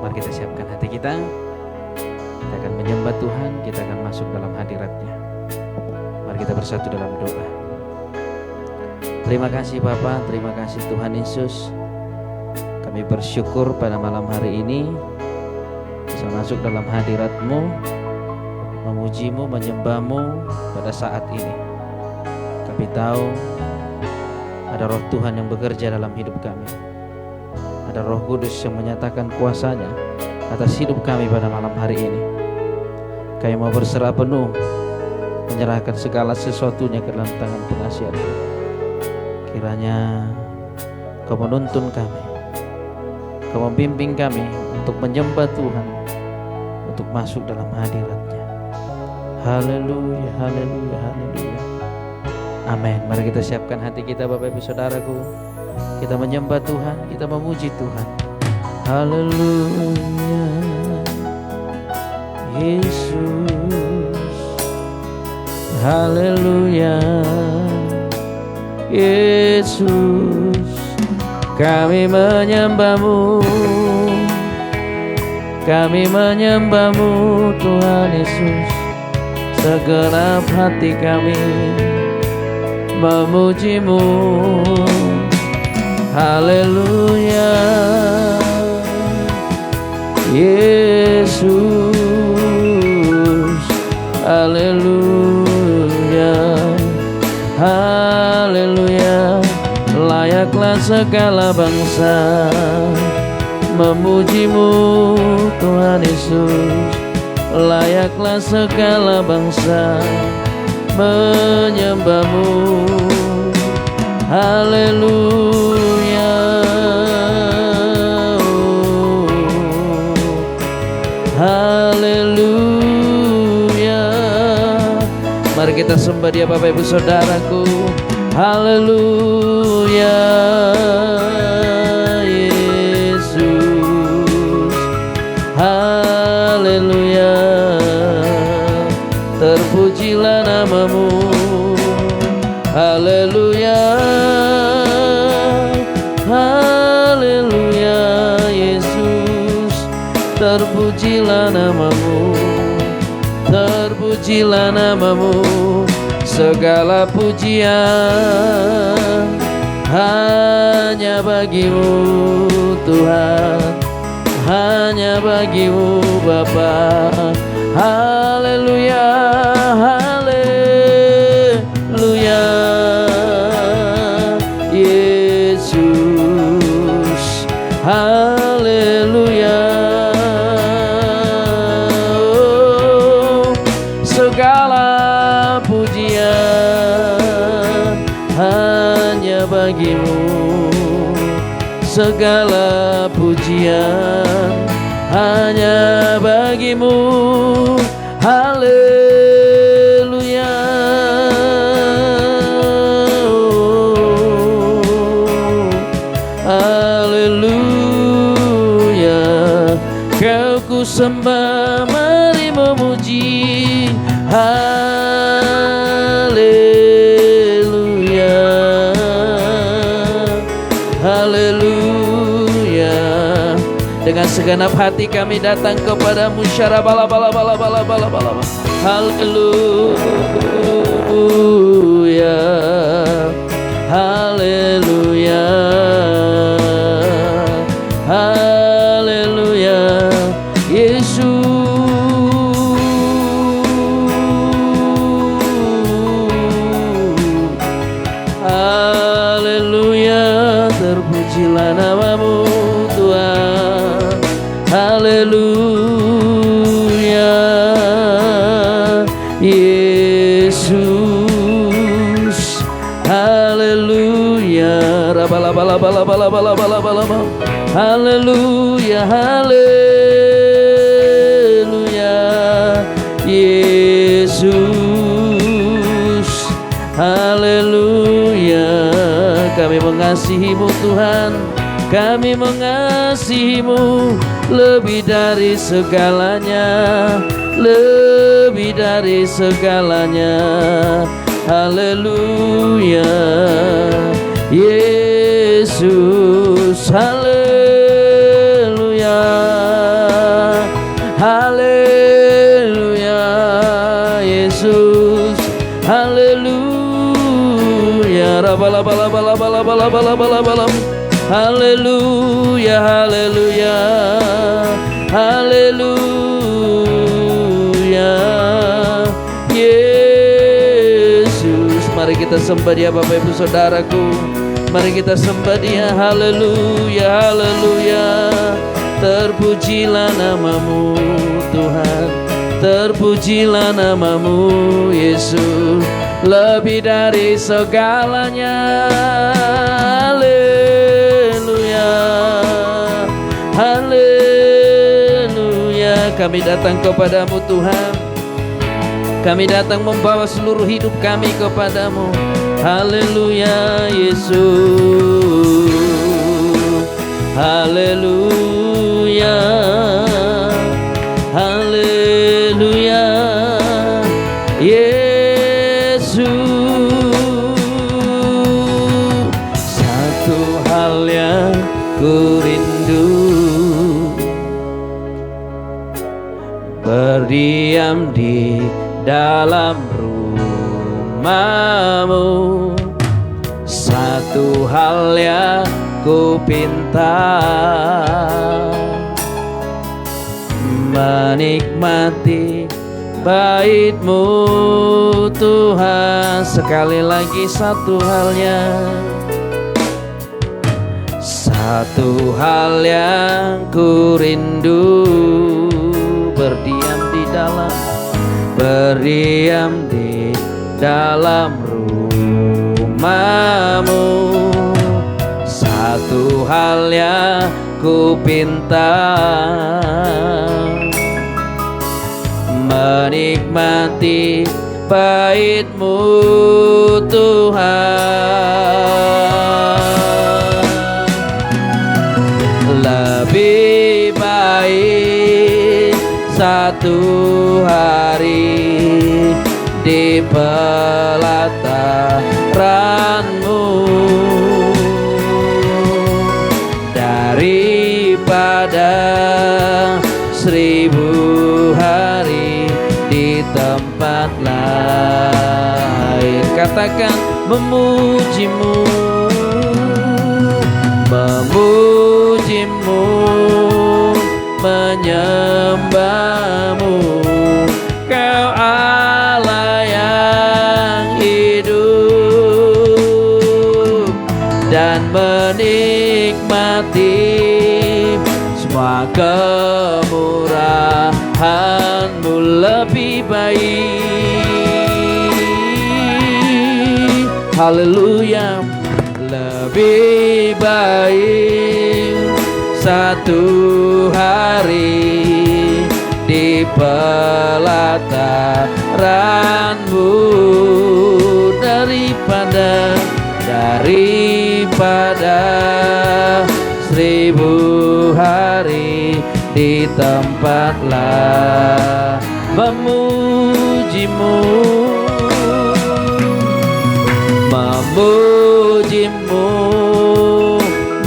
Mari kita siapkan hati kita. Kita akan menyembah Tuhan, kita akan masuk dalam hadirat-Nya. Mari kita bersatu dalam doa. Terima kasih Bapa, terima kasih Tuhan Yesus. Kami bersyukur pada malam hari ini bisa masuk dalam hadirat-Mu, memuji-Mu, menyembah-Mu pada saat ini. Kami tahu ada roh Tuhan yang bekerja dalam hidup kami. Ada Roh Kudus yang menyatakan kuasa-Nya atas hidup kami pada malam hari ini. Kami mau berserah penuh, menyerahkan segala sesuatunya ke dalam tangan pengasihan-Mu. Kiranya Kau menuntun kami, Kau membimbing kami untuk menyembah Tuhan, untuk masuk dalam hadirat-Nya. Haleluya, haleluya, haleluya. Amin. Mari kita siapkan hati kita Bapak Ibu Saudaraku. Kita menyembah Tuhan, kita memuji Tuhan. Haleluya, Yesus. Haleluya, Yesus. Kami menyembah-Mu, kami menyembah-Mu Tuhan Yesus. Segenap hati kami memuji-Mu. Haleluya, Yesus. Haleluya, haleluya. Layaklah segala bangsa memuji-Mu Tuhan Yesus. Layaklah segala bangsa menyembah-Mu. Haleluya, haleluya. Mari kita sembah Dia Bapak Ibu Saudaraku. Haleluya, Yesus. Haleluya, terpujilah nama-Mu. Haleluya, haleluya, Yesus. Terpujilah nama-Mu, terpujilah nama-Mu. Segala pujian hanya bagi-Mu Tuhan, hanya bagi-Mu Bapa. Haleluya, haleluya, Yesus. Haleluya, oh, segala pujian hanya bagi-Mu. Segala pujian hanya bagi-Mu. Haleluya, oh, haleluya. Kau ku sembah, mari memuji. Haleluya, haleluya. Dengan segenap hati kami datang kepada-Mu. Syarabala-bala-bala-bala-bala-bala. Haleluya, haleluya, haleluya, Yesus. Haleluya, terpujilah nama-Mu Tuhan. Haleluya, Yesus. Haleluya, rabala-bala-bala-bala-bala-bala-bala. Haleluya, haleluya, Yesus. Haleluya. Kami mengasihi-Mu Tuhan, kami mengasihi-Mu lebih dari segalanya, lebih dari segalanya. Haleluya, Yesus. Haleluya, Haleluya, haleluya, haleluya. Yesus, mari kita sembah Dia Bapak Ibu Saudaraku. Mari kita sembah Dia. Haleluya, haleluya. Terpujilah namamu Tuhan, terpujilah namamu Yesus, lebih dari segalanya. Haleluya, haleluya. Kami datang kepadamu Tuhan, kami datang membawa seluruh hidup kami kepadamu. Haleluya Yesus, haleluya, haleluya Yesus. Satu hal yang ku rindu, berdiam di dalam rumahmu. Satu hal yang ku pinta, menikmati bait-Mu Tuhan. Sekali lagi satu halnya, satu hal yang ku rindu, berdiam di dalam rumah-Mu. Satu hal yang ku pinta, menikmati bait-Mu Tuhan. Lebih baik satu hari di pelataran-Mu daripada 1000 hari di tempat lain. Katakan memuji-Mu, memuji-Mu, menyembah-Mu. Kau Allah yang hidup dan menikmati semua kemurahan-Mu. Lebih baik, haleluya, lebih baik satu hari di pelataran-Mu daripada 1000 hari di tempat lain. Memuji-Mu, memuji-Mu,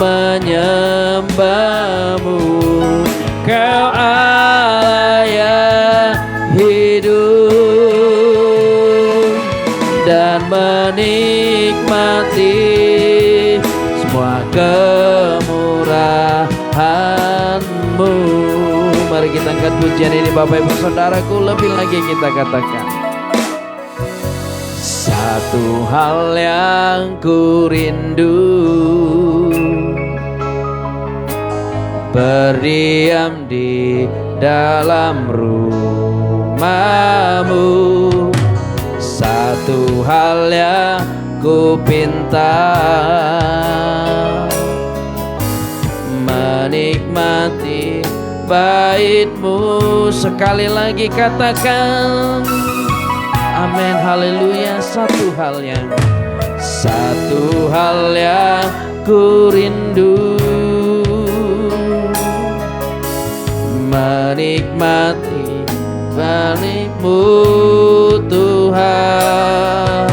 menyembah-Mu. Kau Allah yang hidup dan menikmati semua kemurahan-Mu. Mari kita angkat pujian ini Bapak Ibu Saudaraku. Lebih lagi kita katakan, satu hal yang ku rindu, berdiam di dalam rumah-Mu. Satu hal yang ku pinta, menikmati bait-Mu. Sekali lagi katakan amin, haleluya. Satu hal yang ku rindu, menikmati bait-Mu Tuhan.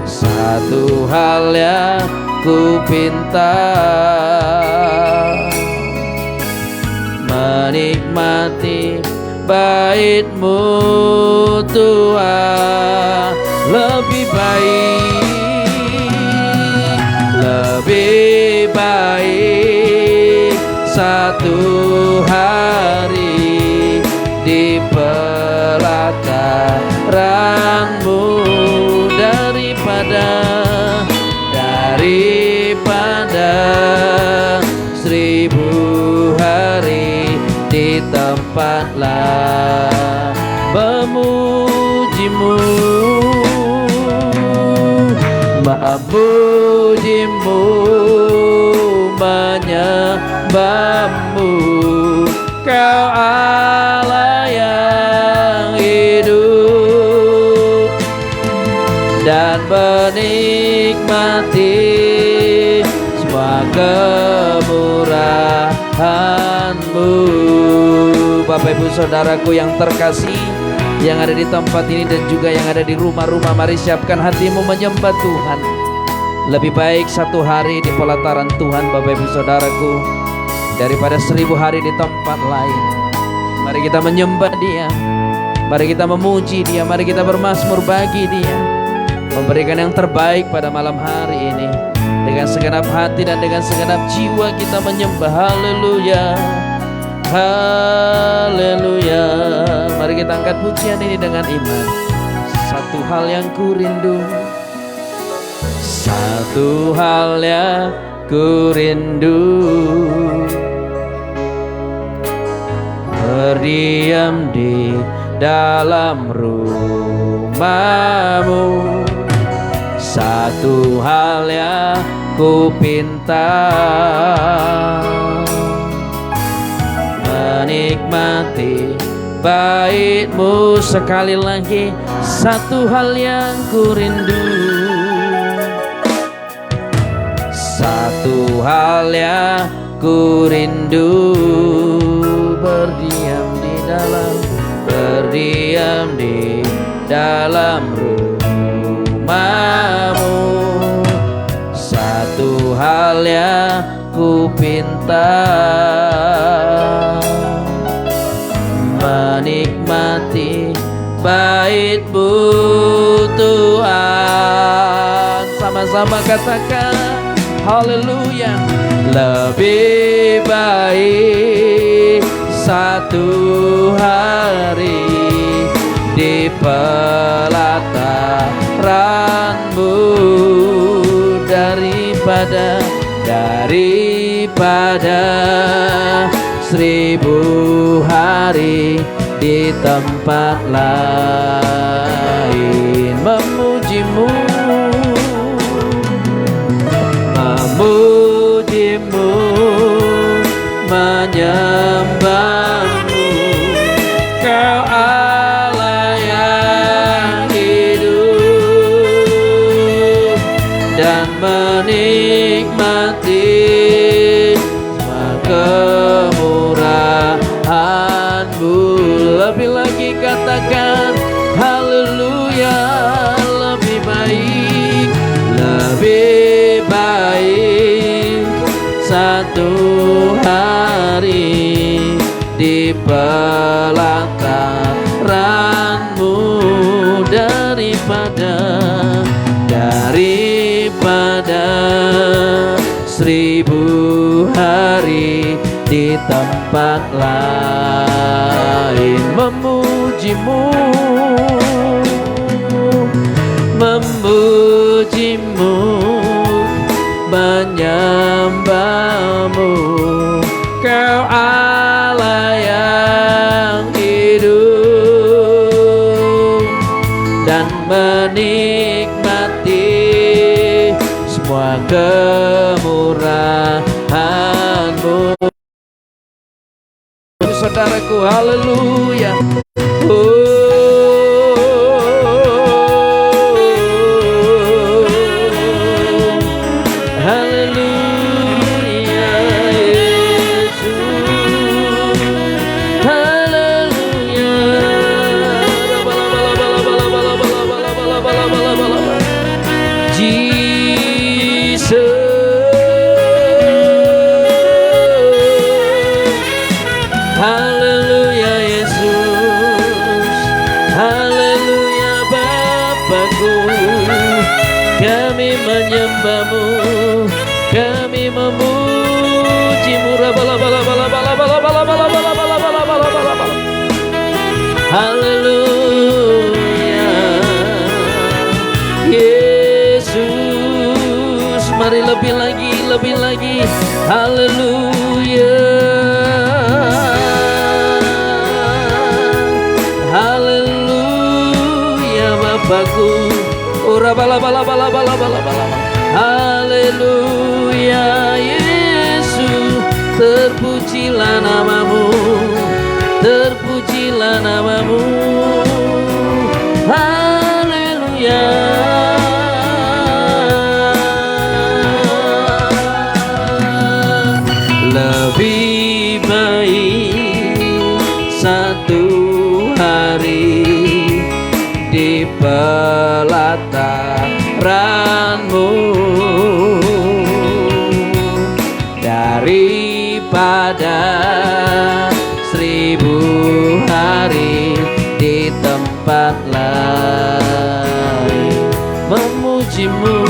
Satu hal yang ku pinta, menikmati bait-Mu Tuhan. Lebih baik tempatlah memujimu, memujimu, menyembahmu. Kau Allah yang hidup dan menikmati semua kemurahan-Mu. Bapak Ibu Saudaraku yang terkasih, yang ada di tempat ini dan juga yang ada di rumah-rumah, mari siapkan hatimu menyembah Tuhan. Lebih baik satu hari di pelataran Tuhan, Bapak Ibu Saudaraku, daripada 1000 hari di tempat lain. Mari kita menyembah Dia, mari kita memuji Dia, mari kita bermazmur bagi Dia, memberikan yang terbaik pada malam hari ini. Dengan segenap hati dan dengan segenap jiwa kita menyembah. Haleluya, haleluya. Mari kita angkat pujian ini dengan iman. Satu hal yang ku rindu, satu hal yang ku rindu, berdiam di dalam rumah-Mu. Satu hal yang ku pinta, menikmati bait-Mu. Sekali lagi, satu hal yang ku rindu, satu hal yang ku rindu, berdiam di dalam rumah-Mu. Satu hal yang ku pinta, menikmati bait-Mu Tuhan. Sama-sama katakan haleluya. Lebih baik satu hari di pelataran-Mu daripada 1000 hari di tempat lain. Memuji-Mu, memuji-Mu, menyembah-Mu. Kau Allah yang hidup dan menikmati semua kemurahan-Mu. Lebih lagi katakan haleluya. Lebih baik, lebih baik satu hari di pelataran-Mu daripada 1000 hari di tempat lain. Memuji-Mu, memuji-Mu, menyembah-Mu. Kau Allah yang hidup dan menikmati semua kemurahan-Mu. Saudaraku, haleluya. Haleluya Yesus, haleluya Bapakku. Kami menyembah-Mu, kami memuji-Mu. Haleluya Yesus. Mari lebih lagi, haleluya. saudaraku. Ora bala bala bala bala bala bala. Haleluya Yesus, terpujilah namamu, terpujilah namamu. Haleluya. Lebih baik satu hari di pelataranmu daripada 1000 hari di tempat lain. Memujimu,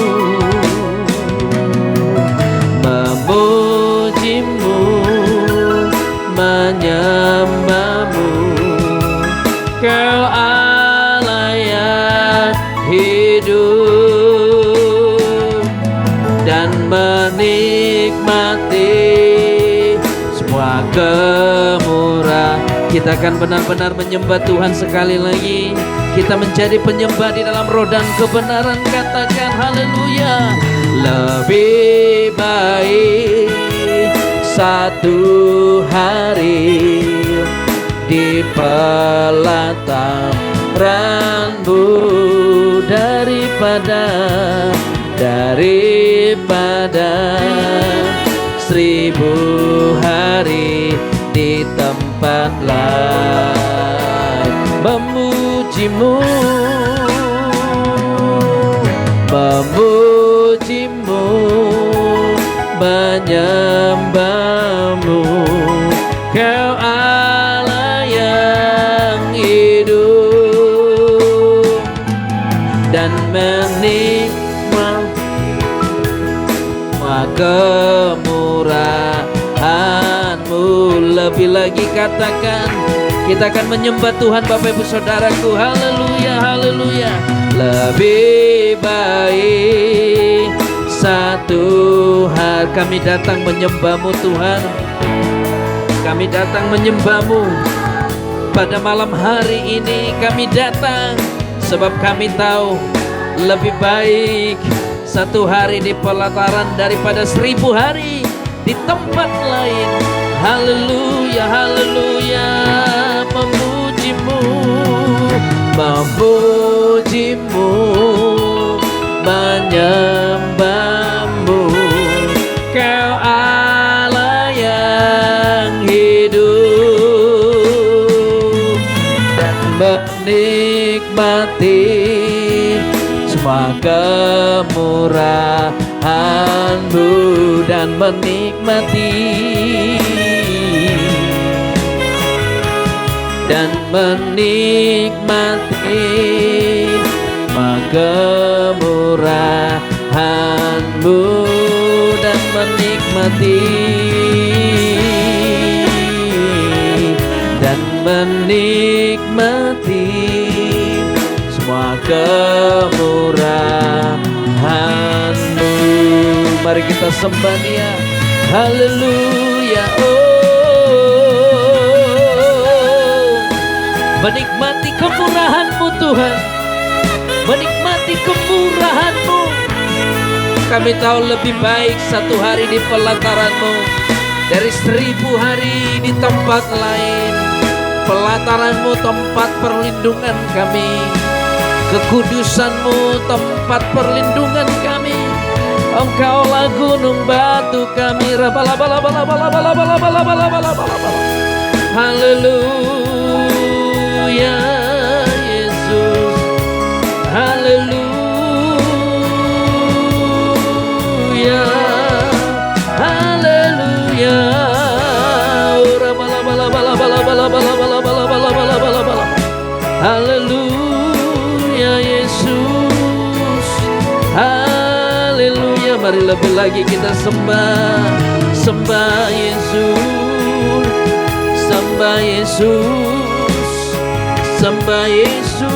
memujimu, menyembahmu, Kau Allah yang hidup, dan menikmati semua kemurahan. Kita akan benar-benar menyembah Tuhan sekali lagi. Kita menjadi penyembah di dalam roh dan kebenaran. Katakan haleluya. Lebih baik satu hari di pelataranmu daripada 1000 hari di tempat lain. Memujimu, memujimu, menyembahmu, Kau Allah yang hidup, dan menikmati kemurahan-Mu. Lebih lagi katakan, kita akan menyembah Tuhan Bapak Ibu Saudaraku. Haleluya, haleluya. Lebih baik satu hari. Kami datang menyembah-Mu Tuhan. Kami datang menyembah-Mu pada malam hari ini. Kami datang sebab kami tahu lebih baik satu hari di pelataran daripada 1000 hari di tempat lain. Haleluya, haleluya. Memujimu, memujimu, menyembahmu, Kau Allah yang hidup, dan menikmati semua kemurahan-Mu, dan menikmati, dan menikmati semua kemurahan-Mu, dan menikmati, dan menikmati semua kemurahan-Mu. Mari kita sembah Dia. Haleluya. Menikmati kemurahan-Mu Tuhan, menikmati kemurahan-Mu. Kami tahu lebih baik satu hari di pelataran-Mu dari 1000 hari di tempat lain. Pelataran-Mu tempat perlindungan kami, kekudusan-Mu tempat perlindungan kami. Engkaulah gunung batu kami. Haleluya Yesus, haleluya, haleluya. Haleluya Yesus, haleluya. Mari lebih lagi kita sembah, sembah Yesus, sembah Yesus, sembah Yesus.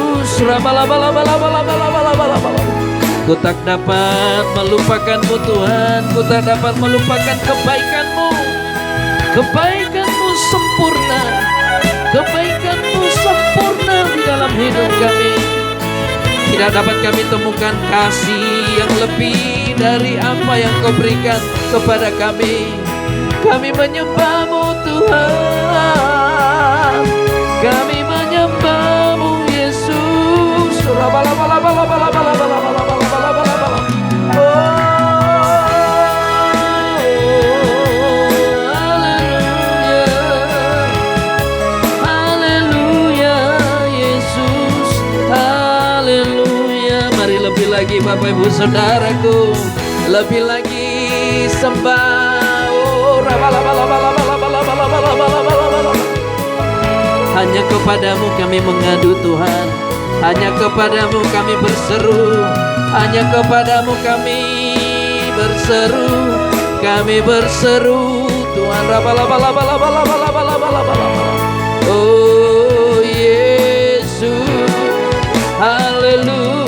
Ku tak dapat melupakan-Mu Tuhan, ku tak dapat melupakan kebaikan-Mu. Kebaikan-Mu sempurna, kebaikan-Mu sempurna di dalam hidup kami. Tidak dapat kami temukan kasih yang lebih dari apa yang Kau berikan kepada kami. Kami menyembah-Mu Tuhan, kami menyembah-Mu Yesus. Lagi Bapak Ibu Saudaraku, lebih lagi sembah. Hanya kepadamu kami mengadu Tuhan, hanya kepadamu kami berseru, hanya kepadamu kami berseru, Tuhan. Oh Yesus, haleluya.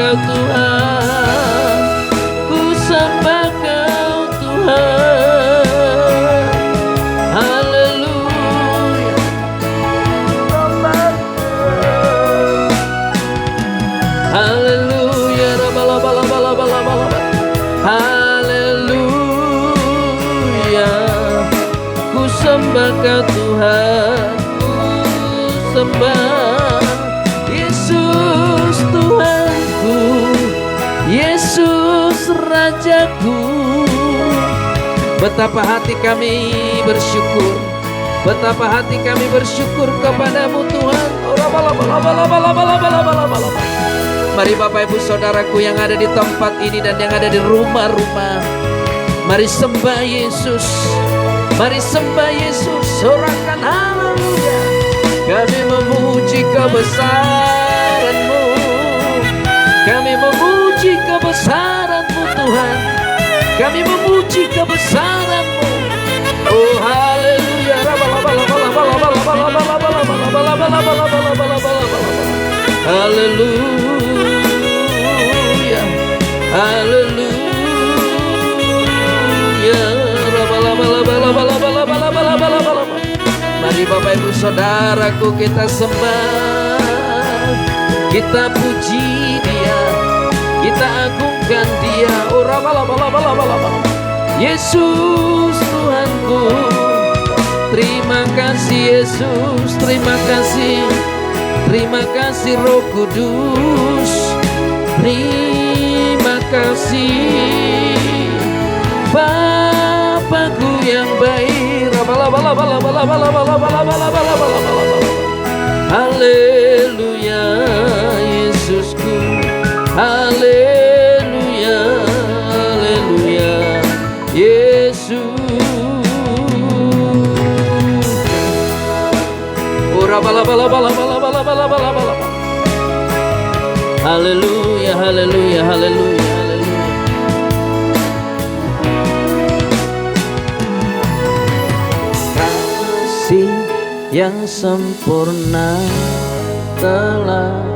Tuhan, ku sembah Kau Tuhan, haleluya. Haleluya, haleluya. Ku sembah Kau Tuhan, ku sembah Yesus Tuhanku, Yesus Rajaku. Betapa hati kami bersyukur, betapa hati kami bersyukur kepadamu Tuhan. Mari Bapak Ibu Saudaraku yang ada di tempat ini dan yang ada di rumah-rumah, mari sembah Yesus, mari sembah Yesus. Sorakan haleluya. Kami memuji kebesaran-Mu, kami memuji kebesaran-Mu Tuhan, kami memuji kebesaran-Mu. Oh haleluya. Haleluya, haleluya. Mari Bapak Ibu Saudaraku kita sembah, kita puji Dia, kita agungkan Dia. Yesus Tuhanku, terima kasih Yesus, terima kasih Roh Kudus, terima kasih Bapakku yang baik. Haleluya Yesusku, haleluya, haleluya Yesus. Haleluya, haleluya, haleluya. Kasih yang sempurna telah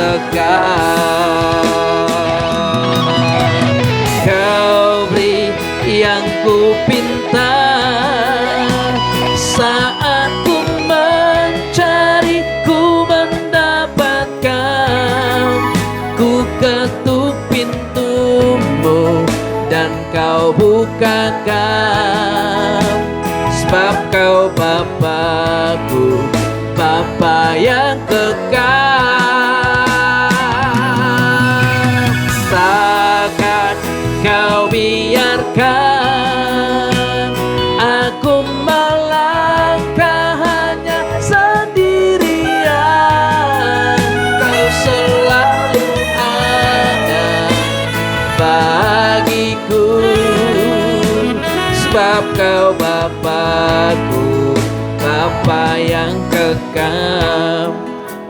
kekal. Kau beri yang ku pinta saat ku mencari, ku mendapatkan. Ku ketuk pintumu dan kau bukakan, sebab kau Bapakku, Bapa yang kekal. Takkan kau biarkan aku melangkah hanya sendirian. Kau selalu ada bagiku, sebab kau Bapakku, Bapa yang kekal.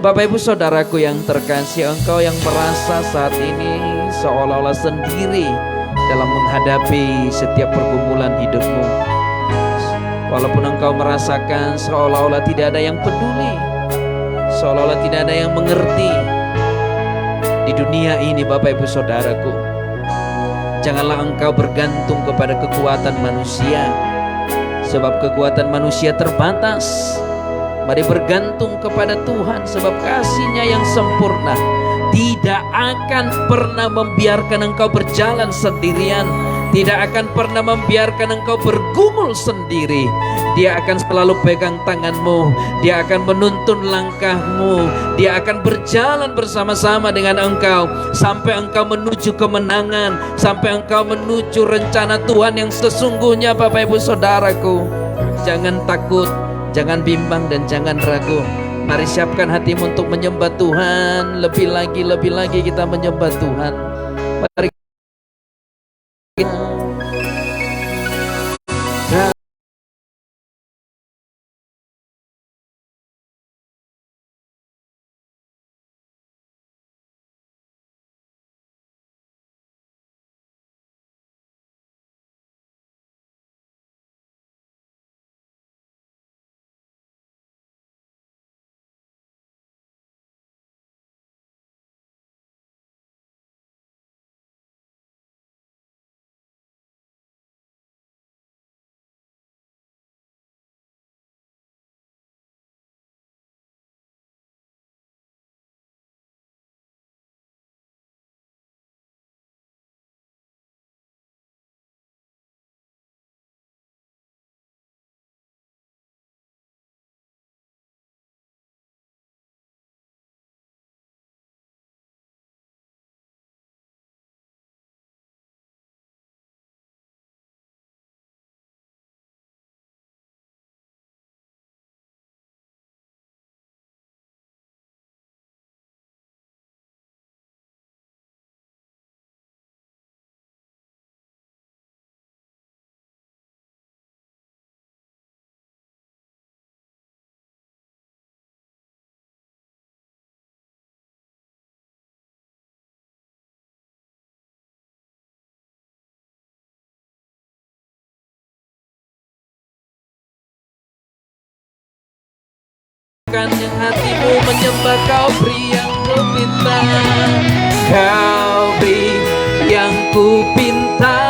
Bapak Ibu Saudaraku yang terkasih, engkau yang merasa saat ini seolah-olah sendiri dalam menghadapi setiap pergumulan hidupmu. Walaupun engkau merasakan seolah-olah tidak ada yang peduli, seolah-olah tidak ada yang mengerti di dunia ini, Bapak Ibu Saudaraku, janganlah engkau bergantung kepada kekuatan manusia, sebab kekuatan manusia terbatas. Mari bergantung kepada Tuhan, sebab kasih-Nya yang sempurna tidak akan pernah membiarkan engkau berjalan sendirian, tidak akan pernah membiarkan engkau bergumul sendiri. Dia akan selalu pegang tanganmu, Dia akan menuntun langkahmu, Dia akan berjalan bersama-sama dengan engkau sampai engkau menuju kemenangan, sampai engkau menuju rencana Tuhan yang sesungguhnya. Bapak Ibu Saudaraku, jangan takut, jangan bimbang, dan jangan ragu. Mari siapkan hatimu untuk menyembah Tuhan. Lebih lagi kita menyembah Tuhan. Mari yang hatimu menyembah, kau beri yang ku pinta, kau beri yang ku pinta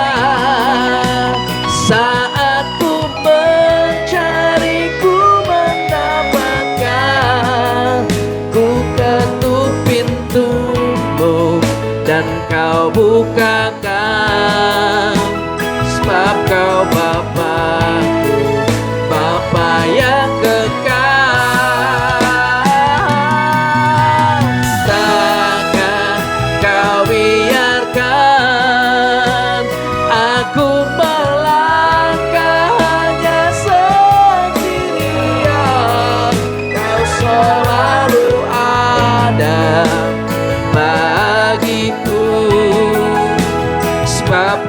saat ku mencari, ku mendapatkan. Ku ketuk pintumu dan kau bukakan, sebab kau Bapakku, Bapa yang kekal.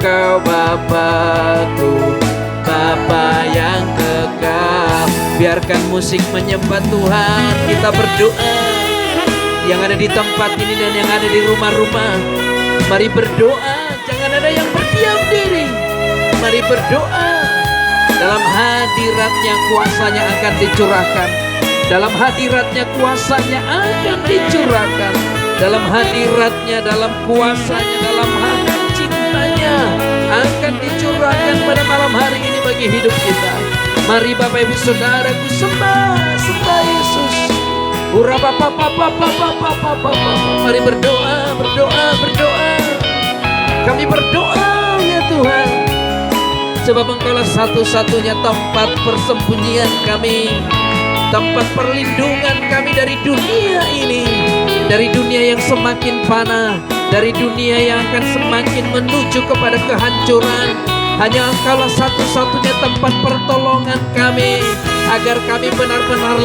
Kau Bapakku, Bapa yang kekal. Biarkan musik menyembah Tuhan. Kita berdoa. Yang ada di tempat ini dan yang ada di rumah-rumah, mari berdoa. Jangan ada yang berdiam diri. Mari berdoa. Dalam hadiratnya kuasanya akan dicurahkan. Dalam hadiratnya kuasanya akan dicurahkan. dalam hadiratnya, dalam kuasanya, dalam hati cintanya akan dicurahkan pada malam hari ini bagi hidup kita. Mari Bapak Ibu Saudaraku sembah Yesus. Mari berdoa. Kami berdoa ya Tuhan, sebab Engkaulah satu-satunya tempat persembunyian kami, tempat perlindungan kami dari dunia ini, dari dunia yang semakin panah, dari dunia yang akan semakin menuju kepada kehancuran. Hanya Engkaulah satu-satunya tempat pertolongan kami, agar kami benar-benar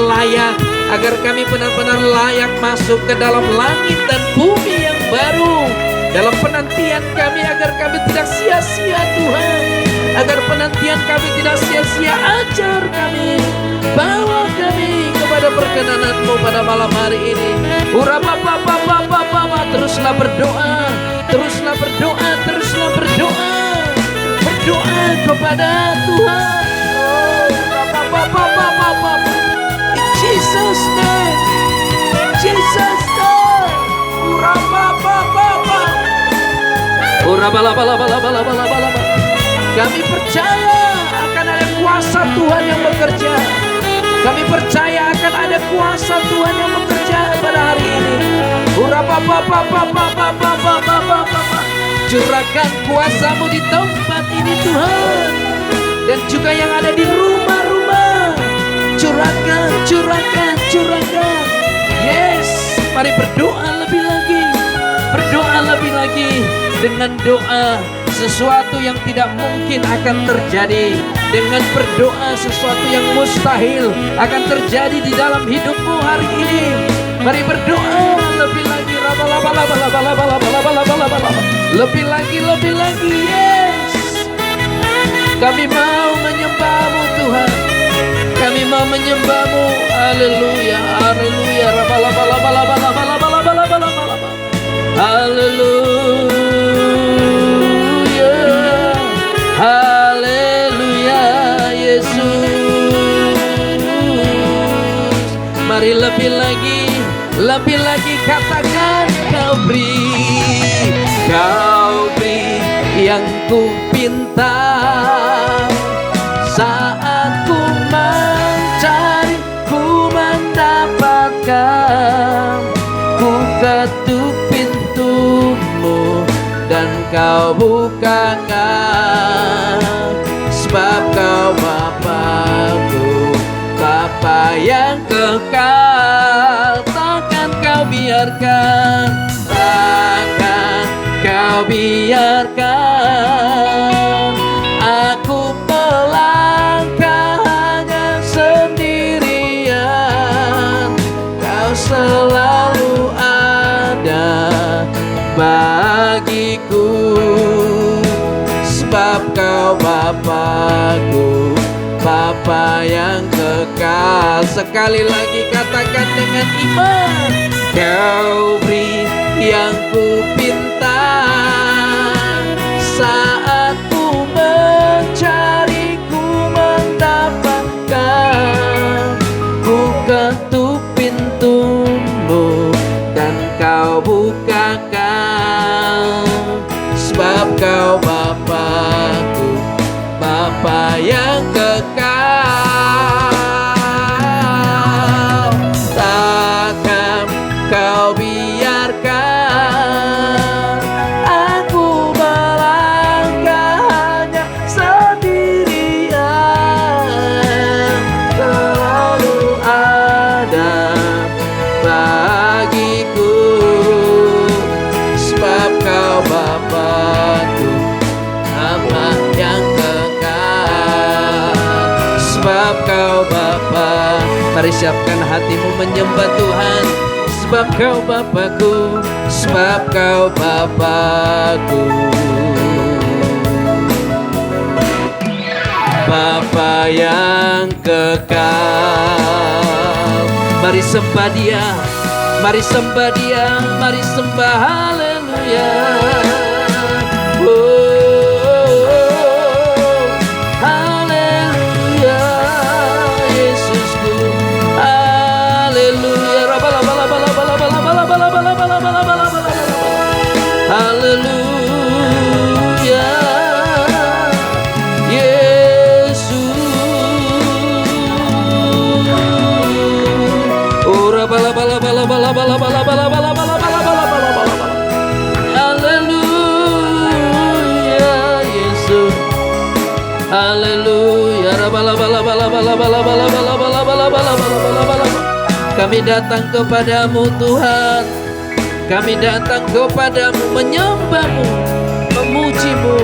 layak masuk ke dalam langit dan bumi yang baru. Dalam penantian kami, agar kami tidak sia-sia Tuhan, agar penantian kami tidak sia-sia. Ajar kami, bawa kami kepada perkenanan-Mu pada malam hari ini. Teruslah berdoa, berdoa kepada Tuhan. In Jesus name, Kami percaya akan ada kuasa Tuhan yang bekerja. Kami percaya akan ada kuasa Tuhan yang bekerja pada hari ini. Curahkan kuasa-Mu di tempat ini Tuhan, dan juga yang ada di rumah-rumah. Curahkan. Yes, mari berdoa lebih lagi. Dengan doa sesuatu yang tidak mungkin akan terjadi. Dengan berdoa sesuatu yang mustahil akan terjadi di dalam hidupmu hari ini. Mari berdoa lebih lagi. Lebih lagi. Yes, kami mau menyembah-Mu Tuhan. Kami mau menyembah-Mu. Haleluya. Haleluya Yesus. Mari lebih lagi katakan, Kau beri yang ku pinta. Saat ku mencari, ku mendapatkan. Ku ketuk pintu-Mu dan Kau bukakan. Sebab Kau Bapa-Ku, Bapa yang kekal. Takkan Kau biarkan aku melangkah hanya sendirian. Kau selalu ada bagiku, sebab Kau Bapa-Ku, Bapa yang kekal. Sekali lagi katakan dengan iman, Kau beri yang ku pinta. Saat ku mencari, ku mendapatkan. Ku ketuk pintu-Mu dan Kau bukakan. Sebab Kau Bapa-Ku, Bapa yang kekal. Takkan Kau biarkan aku melangkah hanya sendirian. Selalu ada bagiku, sebab Kau Bapa-Ku, Bapa yang kekal. Sebab Kau Bapa. Mari siapkan hatimu menyembah Tuhan. Sebab Kau Bapa-Ku, sebab Kau Bapa-Ku, Bapa yang kekal. Mari sembah Dia, mari sembah Dia, mari sembah. Haleluya. Haleluya Yesusku. Haleluya. Haleluya. Kami datang kepadamu Tuhan. Kami datang kepadamu menyembahmu, memujimu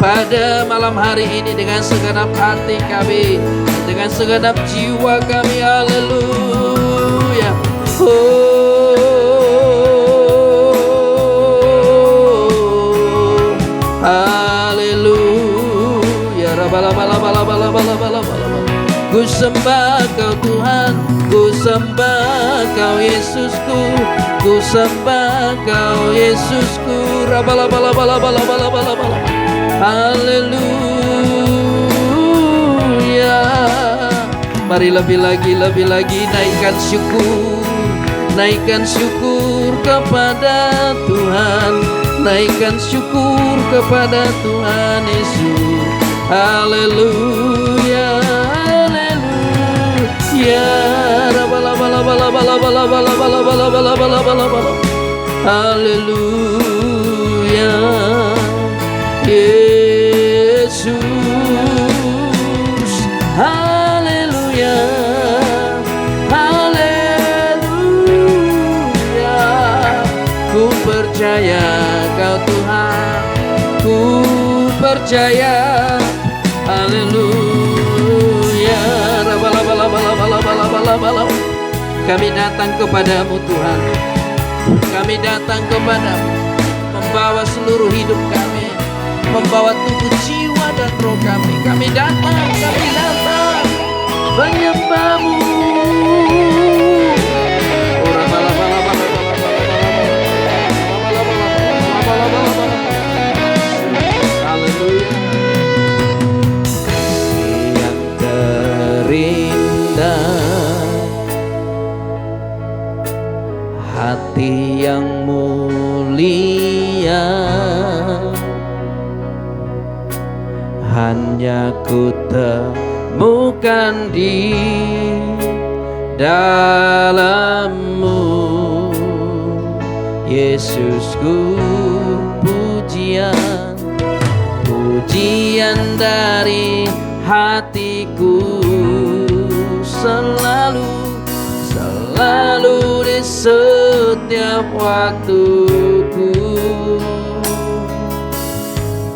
pada malam hari ini dengan segenap hati kami, dengan segenap jiwa kami. Haleluya. Haleluya. Ku sembah Kau Tuhan, ku sembah Kau Yesusku, ku sembah Kau Yesusku. Haleluya. Mari lebih lagi naikkan syukur kepada Tuhan, naikkan syukur kepada Tuhan Yesus. Haleluya, haleluya. Haleluya, Yesus. Haleluya, haleluya. Ku percaya Kau Tuhan, ku percaya. Haleluya. Kami datang kepadamu Tuhan, kami datang kepadamu, membawa seluruh hidup kami, membawa tubuh, jiwa dan roh kami. Kami datang menyembahmu. Haleluya. Yang terindah, hati yang mulia, hanya ku temukan di dalam-Mu, Yesusku. Pujian, pujian dari hatiku, selalu di setiap waktuku.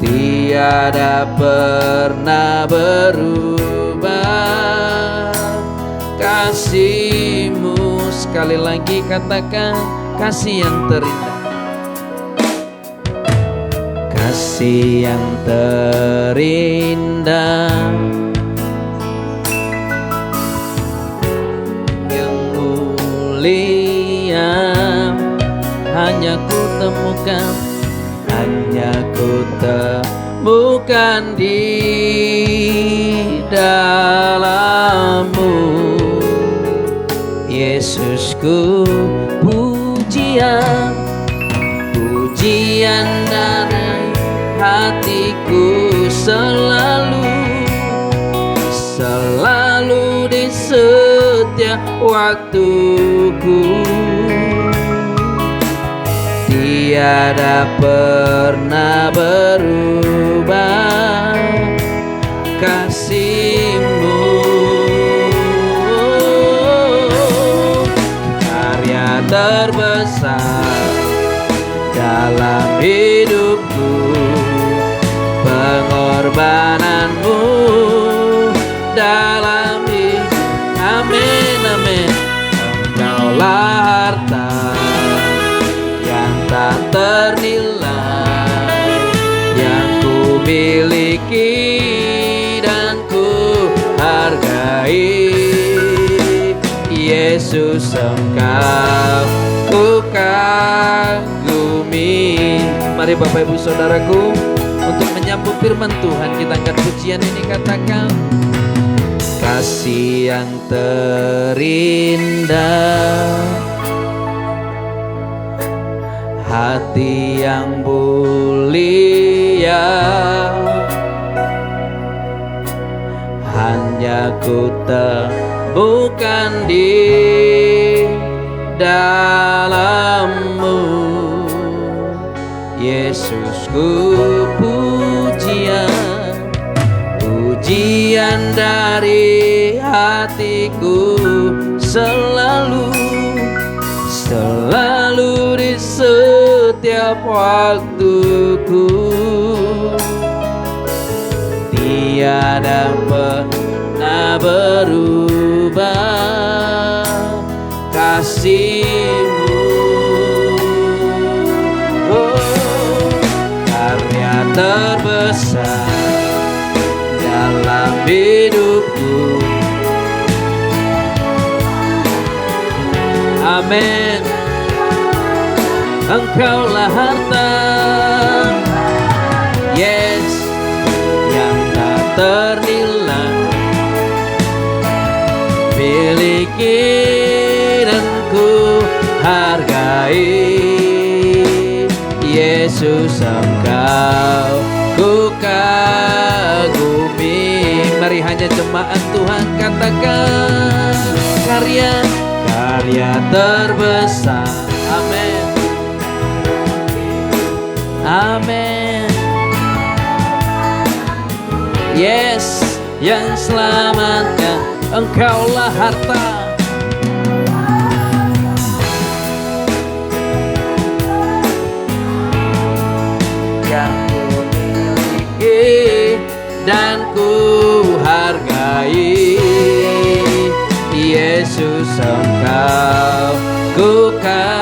Tiada pernah berubah kasih-Mu. Sekali lagi katakan, kasih yang terindah, kasih yang terindah, yang mulia, hanya ku temukan di dalam-Mu, Yesusku. Pujian, pujian dari hatiku, selalu di setiap waktuku. Tiada pernah berubah kasih-Mu. Karya terbesar dalam hidupku, pengorbanan-Mu dalam hidup. Amin, amin. Engkaulah harta yang tak ternilai, yang ku miliki dan ku hargai. Yesus, Engkau ku kagumi. Mari Bapak Ibu Saudaraku, untuk menyambut firman Tuhan, kita angkat pujian ini. Katakan, kasih yang terindah, hati yang mulia, hanya ku temukan di dalam-Mu, Yesusku. Pujian, pujian dari hatiku selalu di setiap waktuku. Tiada pernah berubah kasih-Mu. Oh, karya terbesar dalam hidupku. Amin. Engkaulah harta, yes, yang tak ternilai, miliki dan ku hargai. Yesus, Engkau ku kagumi. Mari hanya jemaat Tuhan katakan, karya terbesar. Amin. Amin. Yes, yang selamatkan, Engkaulah harta. Yang ku miliki dan ku hargai. Yesus, Engkau ku kagumi.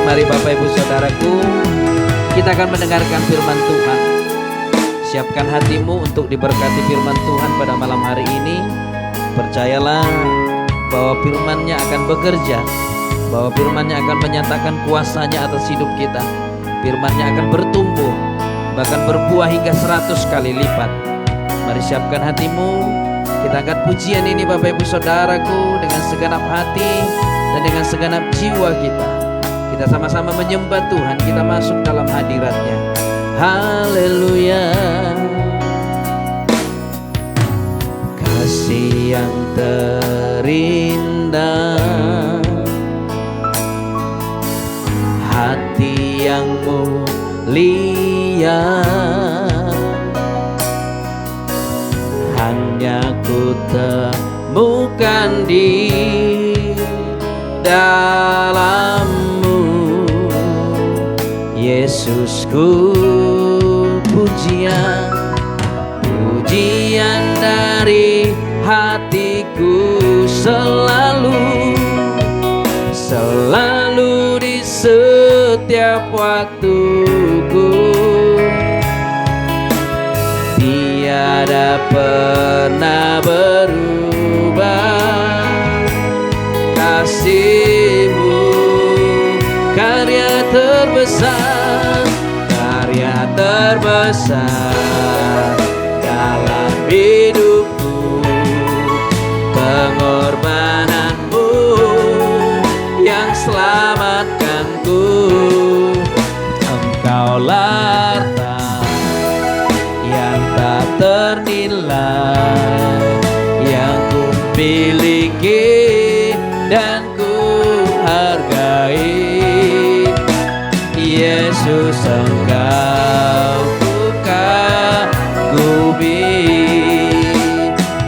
Mari Bapak Ibu Saudaraku, kita akan mendengarkan firman Tuhan. Siapkan hatimu untuk diberkati firman Tuhan pada malam hari ini. Percayalah bahwa firman-Nya akan bekerja, bahwa firman-Nya akan menyatakan kuasa-Nya atas hidup kita. Firman-Nya akan bertumbuh, bahkan berbuah hingga 100 kali lipat. Mari siapkan hatimu. Kita angkat pujian ini Bapak Ibu Saudaraku dengan segenap hati dan dengan segenap jiwa kita. Kita sama-sama menyembah Tuhan, kita masuk dalam hadirat-Nya. Haleluya. Kasih yang terindah, hati yang mulia, hanya ku temukan di dalam-Mu. Yesusku, pujian dari hatiku selalu di setiap waktuku. Tiada pernah berubah kasih-Mu. Karya terbesar dalam hidupku, pengorbanan-Mu yang selamatkanku. Engkaulah harta yang tak ternilai, yang ku miliki dan ku hargai. Yesus, Engkau ku kagumi.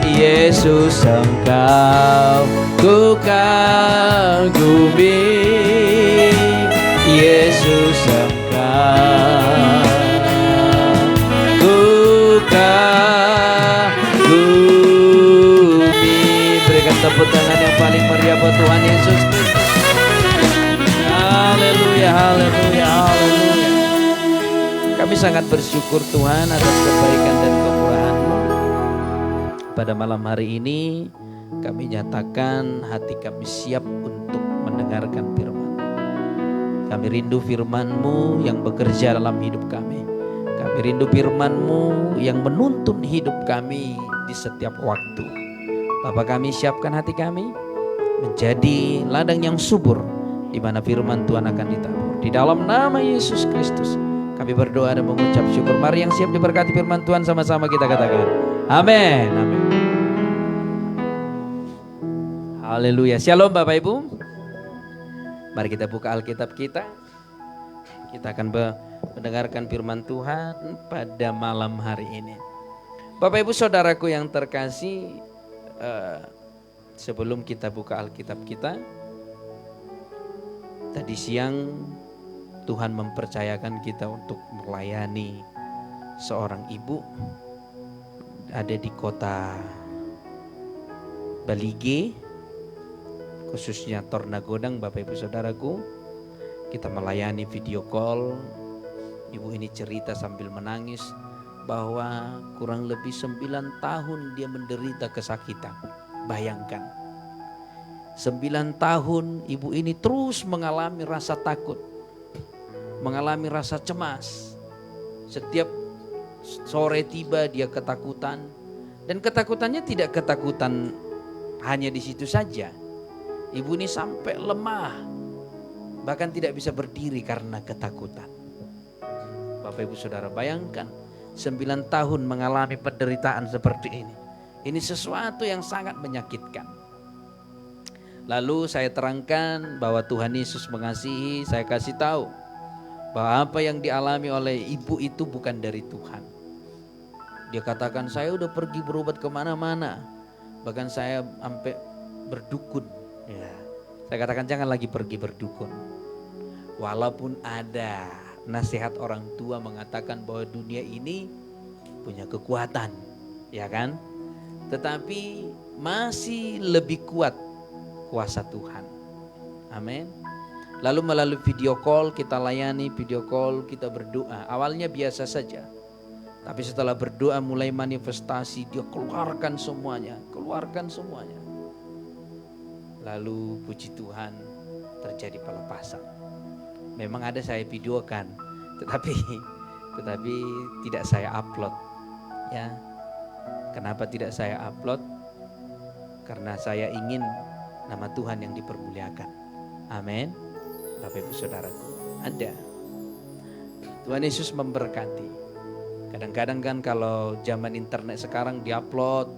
Yesus, Engkau ku kagumi. Yesus, Engkau ku kagumi. Berikan tepuk tangan yang paling meriah buat Tuhan Yesus Kristus. Haleluya, haleluya, haleluya. Kami sangat bersyukur Tuhan atas kebaikan dan kemurahan-Mu. Pada malam hari ini kami nyatakan hati kami siap untuk mendengarkan firman. Kami rindu firman-Mu yang bekerja dalam hidup kami. Kami rindu firman-Mu yang menuntun hidup kami di setiap waktu. Bapa, kami siapkan hati kami menjadi ladang yang subur, di mana firman Tuhan akan ditabur. Di dalam nama Yesus Kristus kami berdoa dan mengucap syukur. Mari yang siap diberkati firman Tuhan sama-sama kita katakan amin. Amin. Haleluya. Shalom Bapak Ibu. Mari kita buka Alkitab kita. Kita akan mendengarkan firman Tuhan pada malam hari ini. Bapak Ibu Saudaraku yang terkasih, sebelum kita buka Alkitab kita, tadi siang Tuhan mempercayakan kita untuk melayani seorang ibu ada di kota Balige, khususnya Tornagodang. Bapak Ibu Saudaraku, kita melayani video call. Ibu ini cerita sambil menangis bahwa kurang lebih 9 tahun dia menderita kesakitan. Bayangkan, 9 tahun ibu ini terus mengalami rasa takut, mengalami rasa cemas. Setiap sore tiba dia ketakutan, dan ketakutannya tidak ketakutan hanya di situ saja. Ibu ini sampai lemah, bahkan tidak bisa berdiri karena ketakutan. Bapak Ibu Saudara, bayangkan 9 tahun mengalami penderitaan seperti ini. Ini sesuatu yang sangat menyakitkan. Lalu saya terangkan bahwa Tuhan Yesus mengasihi. Saya kasih tahu bahwa apa yang dialami oleh ibu itu bukan dari Tuhan. Dia katakan, saya udah pergi berobat kemana-mana, bahkan saya sampai berdukun. Ya, saya katakan jangan lagi pergi berdukun. Walaupun ada nasihat orang tua mengatakan bahwa dunia ini punya kekuatan, ya kan? Tetapi masih lebih kuat kuasa Tuhan. Amin. Lalu melalui video call kita layani, video call kita berdoa. Awalnya biasa saja, tapi setelah berdoa mulai manifestasi, dia keluarkan semuanya. Lalu puji Tuhan terjadi pelepasan. Memang ada saya videokan, tetapi tidak saya upload. Ya, kenapa tidak saya upload? Karena saya ingin nama Tuhan yang dipermuliakan. Amin. Bapak Ibu Saudaraku, ada. Tuhan Yesus memberkati. Kadang-kadang kan kalau zaman internet sekarang diupload,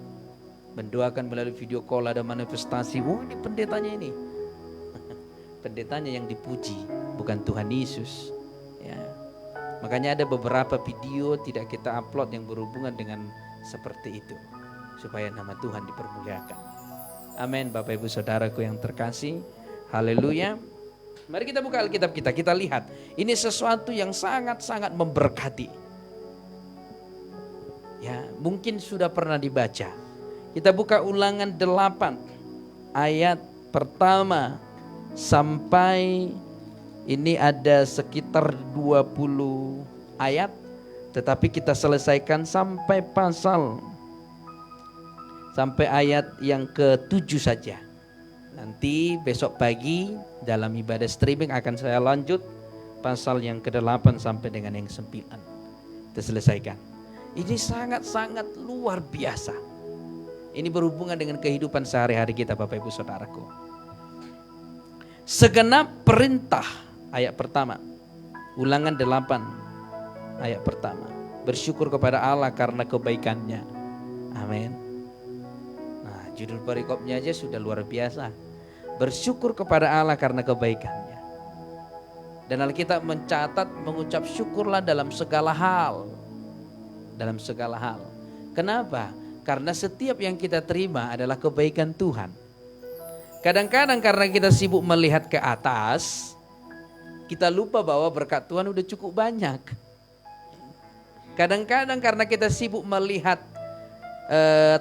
mendoakan melalui video call, ada manifestasi. Oh, ini pendetanya ini. Pendetanya yang dipuji, bukan Tuhan Yesus. Ya. Makanya ada beberapa video tidak kita upload yang berhubungan dengan seperti itu, supaya nama Tuhan dipermuliakan. Amin. Bapak Ibu Saudaraku yang terkasih, haleluya. Mari kita buka Alkitab kita, kita lihat. Ini sesuatu yang sangat-sangat memberkati. Ya, mungkin sudah pernah dibaca. Kita buka Ulangan 8 ayat pertama sampai ini ada sekitar 20 ayat, tetapi kita selesaikan sampai ayat yang ke-7 saja. Nanti besok pagi dalam ibadah streaming akan saya lanjut pasal yang ke-8 sampai dengan yang 9. Kita selesaikan. Ini sangat-sangat luar biasa. Ini berhubungan dengan kehidupan sehari-hari kita, Bapak Ibu Saudaraku. Segenap perintah, ayat pertama. Ulangan 8 ayat pertama. Bersyukur kepada Allah karena kebaikannya. Amin. Nah, judul perikopnya aja sudah luar biasa. Bersyukur kepada Allah karena kebaikannya. Dan Alkitab mencatat, mengucap syukurlah dalam segala hal. Dalam segala hal. Kenapa? Karena setiap yang kita terima adalah kebaikan Tuhan. Kadang-kadang karena kita sibuk melihat ke atas, kita lupa bahwa berkat Tuhan udah cukup banyak. Kadang-kadang karena kita sibuk melihat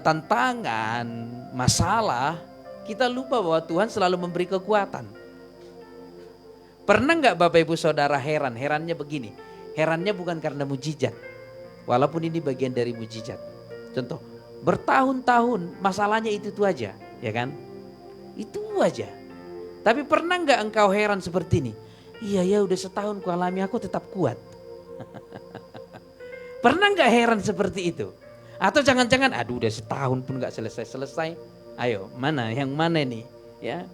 tantangan, masalah, kita lupa bahwa Tuhan selalu memberi kekuatan. Pernah nggak Bapak Ibu Saudara heran? Herannya begini, herannya bukan karena mujizat, walaupun ini bagian dari mujizat. Contoh, bertahun-tahun masalahnya itu aja, ya kan? Itu aja. Tapi pernah nggak engkau heran seperti ini? Iya ya, udah setahun ku alami, aku tetap kuat. Pernah nggak heran seperti itu? Atau jangan-jangan, aduh udah setahun pun nggak selesai-selesai. Ayo, yang mana nih? Ya,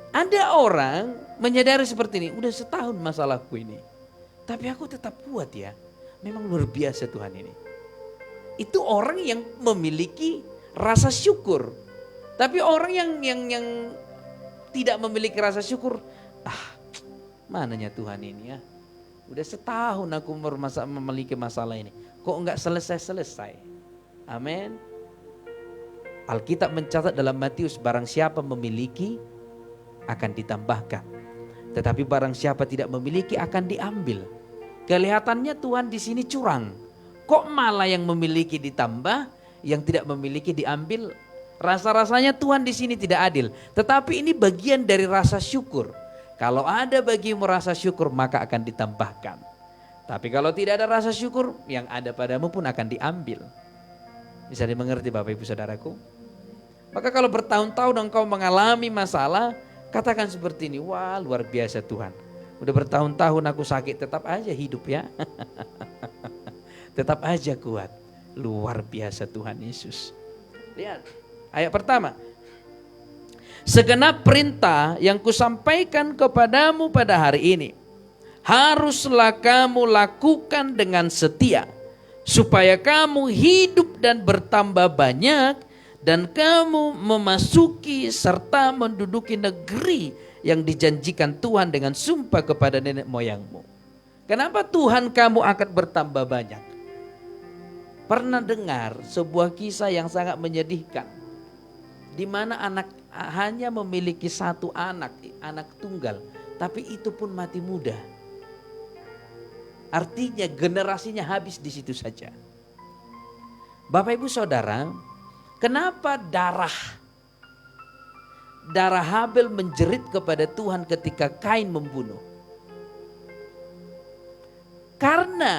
ada orang menyadari seperti ini, udah setahun masalahku ini, tapi aku tetap kuat ya. Memang luar biasa Tuhan ini. Itu orang yang memiliki rasa syukur. Tapi orang yang tidak memiliki rasa syukur, mananya Tuhan ini ya. Udah setahun aku memiliki masalah ini, kok enggak selesai-selesai. Amin. Alkitab mencatat dalam Matius, barang siapa memiliki akan ditambahkan, tetapi barang siapa tidak memiliki akan diambil. Kelihatannya Tuhan di sini curang. Kok malah yang memiliki ditambah, yang tidak memiliki diambil? Rasa-rasanya Tuhan di sini tidak adil. Tetapi ini bagian dari rasa syukur. Kalau ada bagimu rasa syukur, maka akan ditambahkan. Tapi kalau tidak ada rasa syukur, yang ada padamu pun akan diambil. Bisa dimengerti Bapak Ibu Saudaraku? Maka kalau bertahun-tahun engkau mengalami masalah, katakan seperti ini, wah luar biasa Tuhan. Udah bertahun-tahun aku sakit, tetap aja hidup ya. Tetap aja kuat. Luar biasa Tuhan Yesus. Lihat ayat pertama. Segenap perintah yang kusampaikan kepadamu pada hari ini, haruslah kamu lakukan dengan setia, supaya kamu hidup dan bertambah banyak, dan kamu memasuki serta menduduki negeri yang dijanjikan Tuhan dengan sumpah kepada nenek moyangmu. Kenapa Tuhan kamu akan bertambah banyak? Pernah dengar sebuah kisah yang sangat menyedihkan, di mana anak hanya memiliki satu anak tunggal, tapi itu pun mati muda. Artinya generasinya habis di situ saja. Bapak Ibu Saudara, kenapa darah Habel menjerit kepada Tuhan ketika Kain membunuh? Karena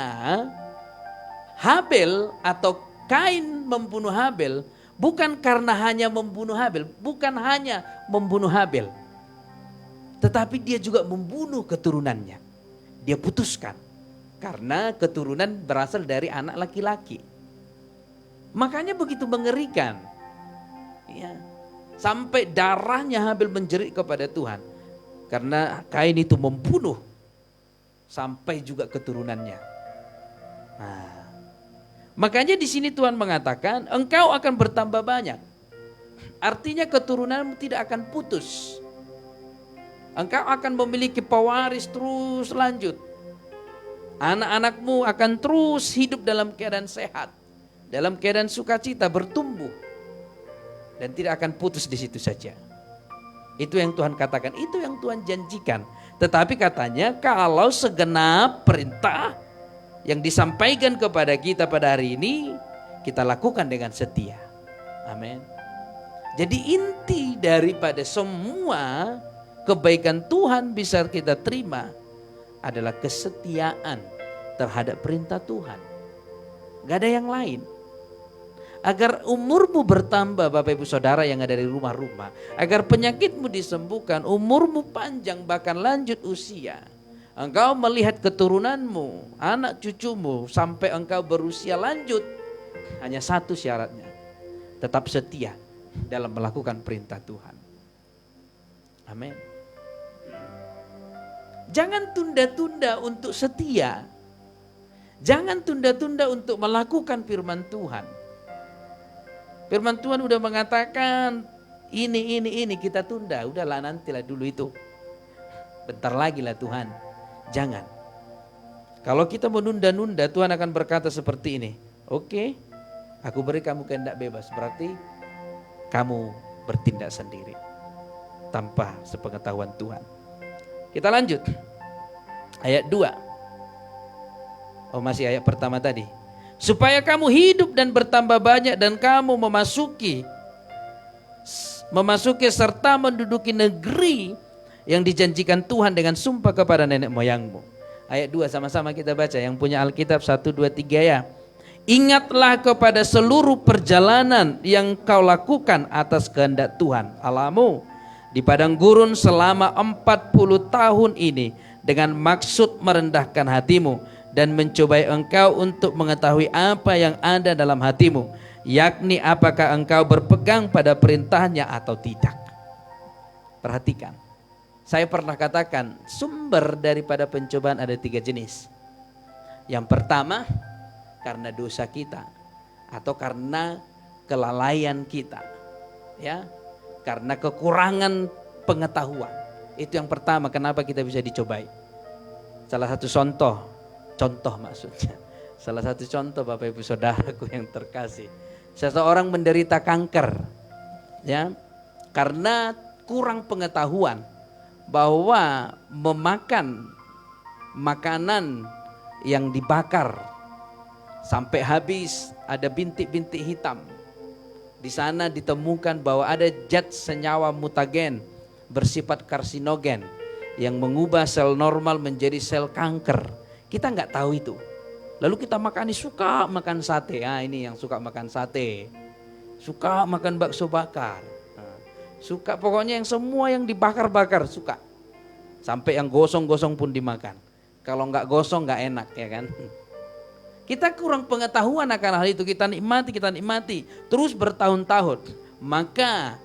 Habel atau Kain membunuh Habel bukan karena hanya membunuh Habel, tetapi dia juga membunuh keturunannya. Dia putuskan karena keturunan berasal dari anak laki-laki. Makanya begitu mengerikan. Ya. Sampai darahnya Habel menjerit kepada Tuhan. Karena Kain itu membunuh sampai juga keturunannya. Nah, makanya di sini Tuhan mengatakan engkau akan bertambah banyak. Artinya keturunanmu tidak akan putus. Engkau akan memiliki pewaris terus lanjut. Anak-anakmu akan terus hidup dalam keadaan sehat, dalam keadaan sukacita, bertumbuh, dan tidak akan putus di situ saja. Itu yang Tuhan katakan, itu yang Tuhan janjikan. Tetapi katanya kalau segenap perintah yang disampaikan kepada kita pada hari ini, kita lakukan dengan setia. Amin. Jadi inti daripada semua kebaikan Tuhan bisa kita terima adalah kesetiaan terhadap perintah Tuhan. Gak ada yang lain. Agar umurmu bertambah Bapak Ibu Saudara yang ada di rumah-rumah. Agar penyakitmu disembuhkan, umurmu panjang bahkan lanjut usia. Engkau melihat keturunanmu, anak cucumu sampai engkau berusia lanjut. Hanya satu syaratnya, tetap setia dalam melakukan perintah Tuhan. Amin. Jangan tunda-tunda untuk setia. Jangan tunda-tunda untuk melakukan firman Tuhan. Firman Tuhan udah mengatakan ini kita tunda. Udahlah nantilah dulu itu. Bentar lagi lah Tuhan. Jangan. Kalau kita menunda-nunda, Tuhan akan berkata seperti ini. Oke, aku beri kamu kehendak bebas. Berarti kamu bertindak sendiri tanpa sepengetahuan Tuhan. Kita lanjut. Ayat 2. Oh, masih ayat pertama tadi. Supaya kamu hidup dan bertambah banyak dan kamu memasuki serta menduduki negeri yang dijanjikan Tuhan dengan sumpah kepada nenek moyangmu. Ayat 2 sama-sama kita baca. Yang punya Alkitab 1, 2, 3 ya. Ingatlah kepada seluruh perjalanan yang kau lakukan atas kehendak Tuhan Allahmu di padang gurun selama 40 tahun ini dengan maksud merendahkan hatimu dan mencobai engkau untuk mengetahui apa yang ada dalam hatimu, yakni apakah engkau berpegang pada perintahnya atau tidak. Perhatikan, saya pernah katakan sumber daripada pencobaan ada 3 jenis. Yang pertama, karena dosa kita atau karena kelalaian kita, ya, karena kekurangan pengetahuan. Itu yang pertama, kenapa kita bisa dicobai. Salah satu contoh maksudnya. Salah satu contoh Bapak Ibu Saudaraku yang terkasih. Seseorang menderita kanker, ya, karena kurang pengetahuan bahwa memakan makanan yang dibakar sampai habis ada bintik-bintik hitam. Di sana ditemukan bahwa ada zat senyawa mutagen bersifat karsinogen yang mengubah sel normal menjadi sel kanker. Kita nggak tahu itu. Lalu kita suka makan sate. Ini yang suka makan sate. Suka makan bakso bakar. Suka pokoknya yang semua yang dibakar-bakar suka. Sampai yang gosong-gosong pun dimakan. Kalau nggak gosong nggak enak, ya kan? Kita kurang pengetahuan akan hal itu. Kita nikmati. Terus bertahun-tahun. Maka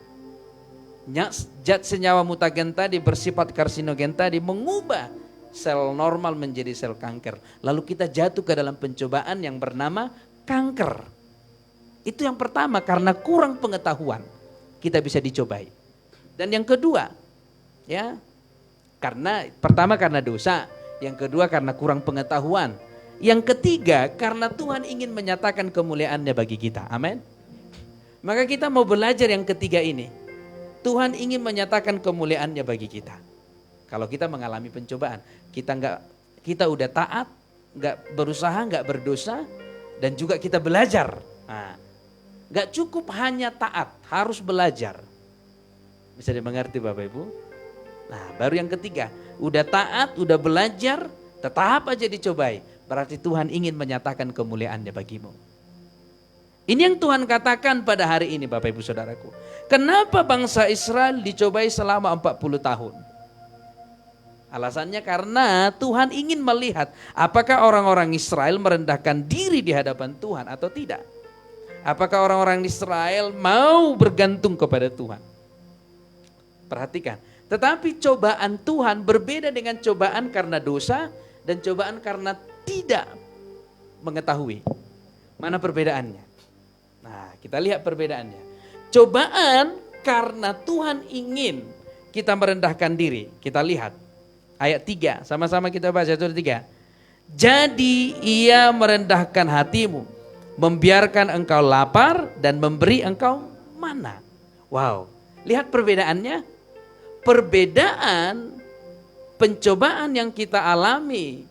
zat senyawa mutagen tadi bersifat karsinogen tadi mengubah sel normal menjadi sel kanker. Lalu kita jatuh ke dalam pencobaan yang bernama kanker. Itu yang pertama, karena kurang pengetahuan kita bisa dicobai. Dan yang kedua, ya, pertama karena dosa, yang kedua karena kurang pengetahuan. Yang ketiga, karena Tuhan ingin menyatakan kemuliaannya bagi kita. Amin. Maka kita mau belajar yang ketiga ini. Tuhan ingin menyatakan kemuliaannya bagi kita. Kalau kita mengalami pencobaan, kita udah taat, nggak berusaha, nggak berdosa, dan juga kita belajar. Nggak cukup hanya taat, harus belajar. Bisa dimengerti Bapak Ibu? Nah, baru yang ketiga, udah taat, udah belajar, tetap aja dicobai. Berarti Tuhan ingin menyatakan kemuliaannya bagimu. Ini yang Tuhan katakan pada hari ini Bapak Ibu Saudaraku. Kenapa bangsa Israel dicobai selama 40 tahun? Alasannya karena Tuhan ingin melihat apakah orang-orang Israel merendahkan diri di hadapan Tuhan atau tidak. Apakah orang-orang Israel mau bergantung kepada Tuhan. Perhatikan. Tetapi cobaan Tuhan berbeda dengan cobaan karena dosa dan cobaan karena tidak mengetahui. Mana perbedaannya? Nah, kita lihat perbedaannya. Cobaan karena Tuhan ingin kita merendahkan diri. Kita lihat ayat 3, sama-sama kita baca 1-3. Jadi ia merendahkan hatimu, membiarkan engkau lapar dan memberi engkau mana. Wow, lihat perbedaannya. Perbedaan pencobaan yang kita alami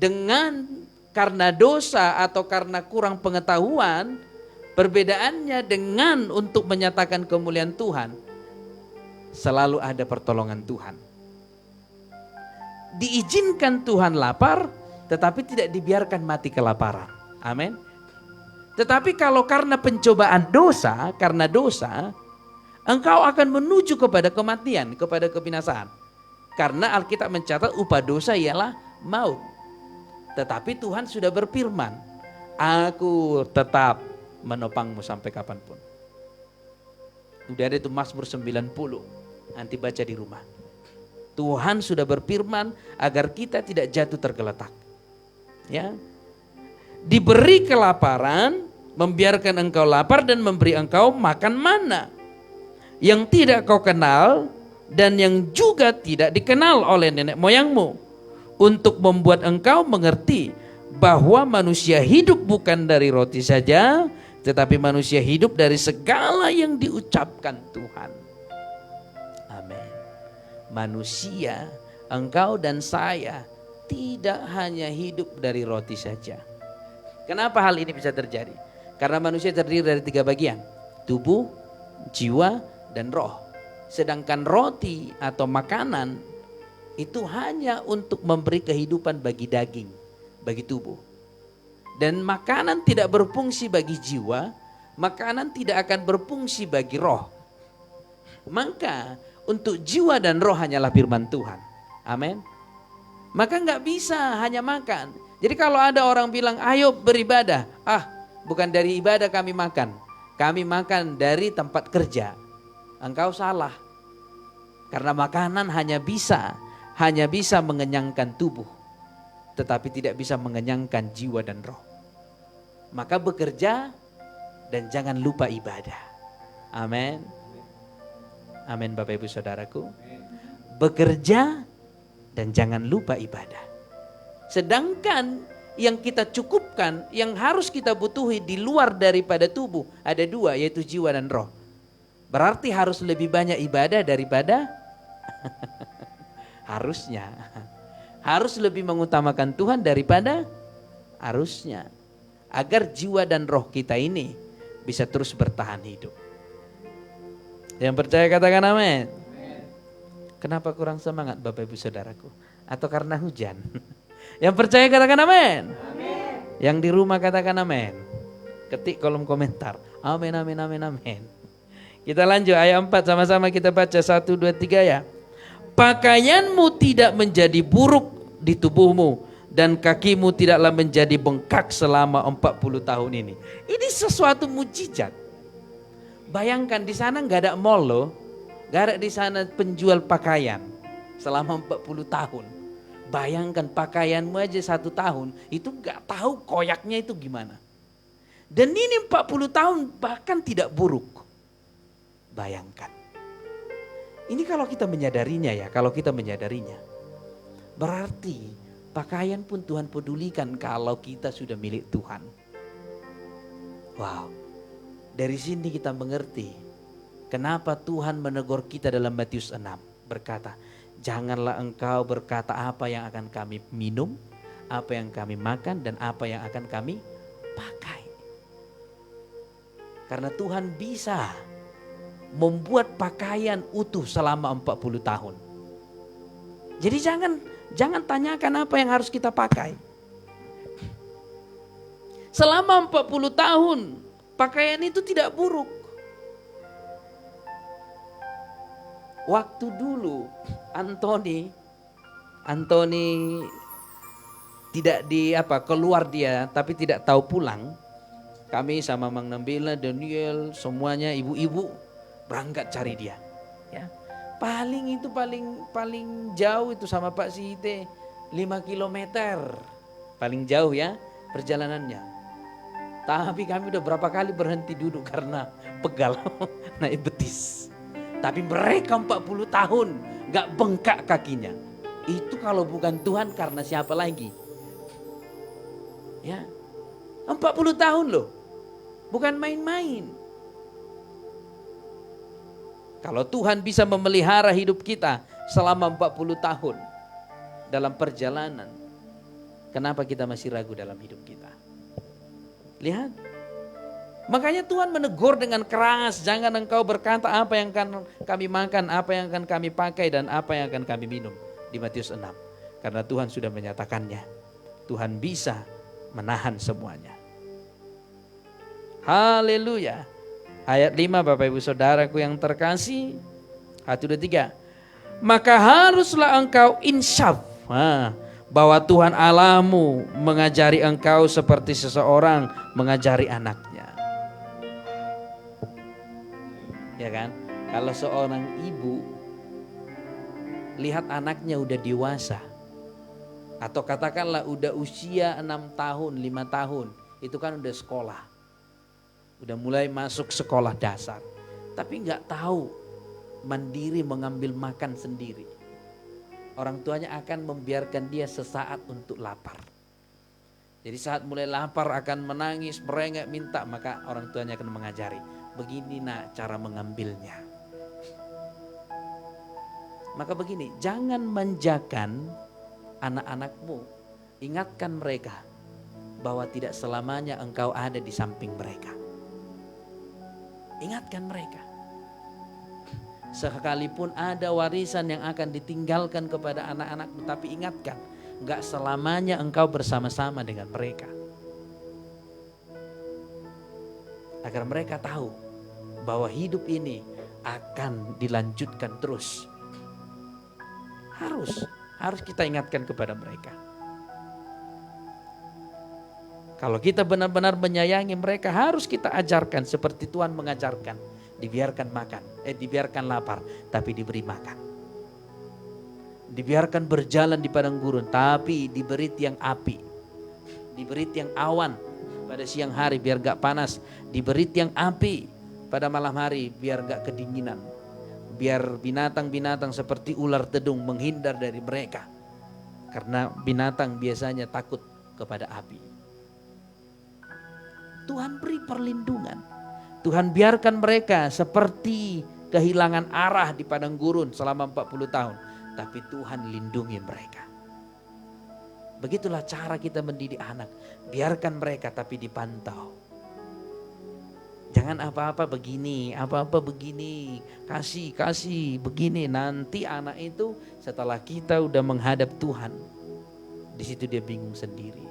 dengan karena dosa atau karena kurang pengetahuan, perbedaannya dengan untuk menyatakan kemuliaan Tuhan, selalu ada pertolongan Tuhan. Diizinkan Tuhan lapar, tetapi tidak dibiarkan mati kelaparan. Amin. Tetapi kalau karena pencobaan dosa, karena dosa, engkau akan menuju kepada kematian, kepada kebinasaan. Karena Alkitab mencatat upah dosa ialah maut. Tetapi Tuhan sudah berfirman, aku tetap menopangmu sampai kapanpun. Udah ada itu Mazmur 90, nanti baca di rumah. Tuhan sudah berfirman agar kita tidak jatuh tergeletak. Ya, diberi kelaparan, membiarkan engkau lapar dan memberi engkau makan mana yang tidak kau kenal dan yang juga tidak dikenal oleh nenek moyangmu, untuk membuat engkau mengerti bahwa manusia hidup bukan dari roti saja, tetapi manusia hidup dari segala yang diucapkan Tuhan. Amin. Manusia, engkau dan saya, tidak hanya hidup dari roti saja. Kenapa hal ini bisa terjadi? Karena manusia terdiri dari 3 bagian, tubuh, jiwa, dan roh. Sedangkan roti atau makanan itu hanya untuk memberi kehidupan bagi daging, bagi tubuh. Dan makanan tidak berfungsi bagi jiwa, makanan tidak akan berfungsi bagi roh. Maka untuk jiwa dan roh hanyalah firman Tuhan. Amin. Maka nggak bisa hanya makan. Jadi kalau ada orang bilang ayo beribadah, bukan dari ibadah kami makan dari tempat kerja. Engkau salah. Karena makanan hanya bisa mengenyangkan tubuh, tetapi tidak bisa mengenyangkan jiwa dan roh. Maka bekerja dan jangan lupa ibadah. Amin. Amin Bapak Ibu Saudaraku. Bekerja dan jangan lupa ibadah. Sedangkan yang kita cukupkan, yang harus kita butuhi di luar daripada tubuh, ada dua, yaitu jiwa dan roh. Berarti harus lebih banyak ibadah daripada harusnya. Harus lebih mengutamakan Tuhan daripada harusnya. Agar jiwa dan roh kita ini bisa terus bertahan hidup. Yang percaya katakan amin. Kenapa kurang semangat Bapak Ibu Saudaraku? Atau karena hujan? Yang percaya katakan amin. Yang di rumah katakan amin. Ketik kolom komentar. Amin, amin, amin, amin. Kita lanjut ayat 4 sama-sama kita baca 1, 2, 3 ya. Pakaianmu tidak menjadi buruk di tubuhmu dan kakimu tidaklah menjadi bengkak selama 40 tahun ini. Ini sesuatu mujizat. Bayangkan di sana nggak ada mall loh. Nggak ada di sana penjual pakaian selama 40 tahun. Bayangkan pakaianmu aja 1 tahun, itu gak tahu koyaknya itu gimana. Dan ini 40 tahun bahkan tidak buruk. Bayangkan. Ini kalau kita menyadarinya ya, kalau kita menyadarinya. Berarti pakaian pun Tuhan pedulikan kalau kita sudah milik Tuhan. Wow. Dari sini kita mengerti kenapa Tuhan menegur kita dalam Matius 6. Berkata, janganlah engkau berkata apa yang akan kami minum, apa yang kami makan, dan apa yang akan kami pakai. Karena Tuhan bisa membuat pakaian utuh selama 40 tahun. Jadi jangan tanyakan apa yang harus kita pakai. Selama 40 tahun pakaian itu tidak buruk. Waktu dulu Antoni tidak keluar dia tapi tidak tahu pulang. Kami sama Mang Nambila, Daniel, semuanya ibu-ibu berangkat cari dia. Ya. Paling jauh itu sama Pak Sihite 5 kilometer. Paling jauh ya perjalanannya. Tapi kami udah berapa kali berhenti duduk karena pegal naik betis. Tapi mereka 40 tahun gak bengkak kakinya. Itu kalau bukan Tuhan karena siapa lagi? Ya, 40 tahun loh. Bukan main-main. Kalau Tuhan bisa memelihara hidup kita selama 40 tahun dalam perjalanan, kenapa kita masih ragu dalam hidup kita? Lihat. Makanya Tuhan menegur dengan keras, jangan engkau berkata apa yang akan kami makan, apa yang akan kami pakai, dan apa yang akan kami minum. Di Matius 6. Karena Tuhan sudah menyatakannya. Tuhan bisa menahan semuanya. Haleluya. Ayat 5 Bapak Ibu Saudaraku yang terkasih. 1, 2, 3. Maka haruslah engkau insyaf. Bahwa Tuhan Allahmu mengajari engkau seperti seseorang mengajari anaknya. Ya kan? Kalau seorang ibu lihat anaknya udah dewasa, atau katakanlah udah usia 6 tahun, 5 tahun, itu kan udah sekolah. Udah mulai masuk sekolah dasar. Tapi gak tahu mandiri mengambil makan sendiri. Orang tuanya akan membiarkan dia sesaat untuk lapar. Jadi saat mulai lapar akan menangis, merengek, minta, maka orang tuanya akan mengajari. Begini nak cara mengambilnya. Maka begini, jangan manjakan anak-anakmu. Ingatkan mereka bahwa tidak selamanya engkau ada di samping mereka. Ingatkan mereka. Sekalipun ada warisan yang akan ditinggalkan kepada anak-anakmu, tapi ingatkan, gak selamanya engkau bersama-sama dengan mereka. Agar mereka tahu bahwa hidup ini akan dilanjutkan terus. Harus kita ingatkan kepada mereka. Kalau kita benar-benar menyayangi mereka, harus kita ajarkan seperti Tuhan mengajarkan. Dibiarkan lapar, tapi diberi makan. Dibiarkan berjalan di padang gurun, tapi diberi tiang api. Diberi tiang awan pada siang hari biar gak panas. Diberi tiang api pada malam hari biar gak kedinginan. Biar binatang-binatang seperti ular tedung menghindar dari mereka. Karena binatang biasanya takut kepada api. Tuhan beri perlindungan. Tuhan biarkan mereka seperti kehilangan arah di padang gurun selama 40 tahun. Tapi Tuhan lindungi mereka. Begitulah cara kita mendidik anak. Biarkan mereka tapi dipantau. Jangan apa-apa begini, kasih begini. Nanti anak itu setelah kita udah menghadap Tuhan, di situ dia bingung sendiri.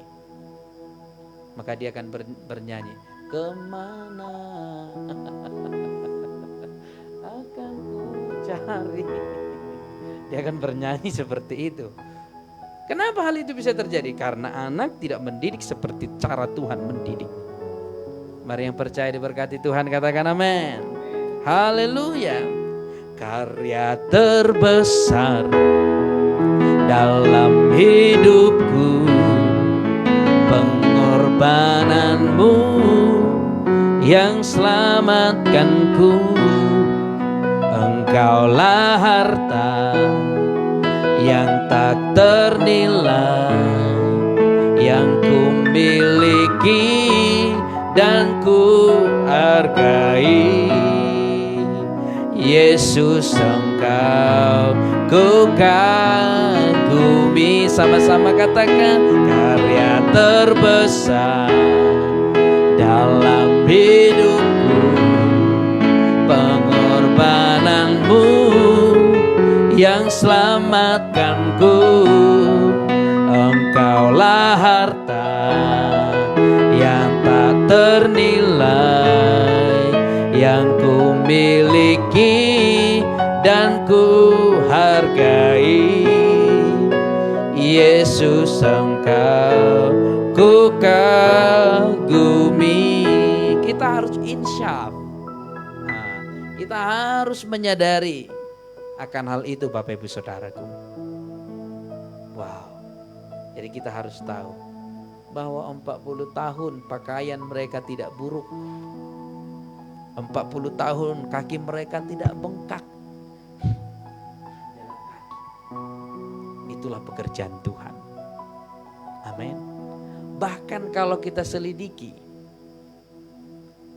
Maka dia akan bernyanyi, kemana akan ku cari. Dia akan bernyanyi seperti itu. Kenapa hal itu bisa terjadi? Karena anak tidak mendidik seperti cara Tuhan mendidik. Mari yang percaya diberkati Tuhan katakan amin. Haleluya. Karya terbesar dalam hidupku, pengorbananmu yang selamatkanku. Engkaulah harta yang tak ternilai, yang ku miliki dan ku hargai. Yesus, Engkau ku kagumi. Sama-sama katakan, karya terbesar dalam hidupku, pengorbananmu yang selamatkanku. Engkaulah harta yang tak ternilai, yang ku miliki dan ku hargai. Yesus, Engkau ku kagumi. Kita harus insyaf. Kita harus menyadari akan hal itu Bapak Ibu Saudaraku. Wow. Jadi kita harus tahu bahwa 40 tahun pakaian mereka tidak buruk. 40 tahun kaki mereka tidak bengkak. Itulah pekerjaan Tuhan. Amin. Bahkan kalau kita selidiki,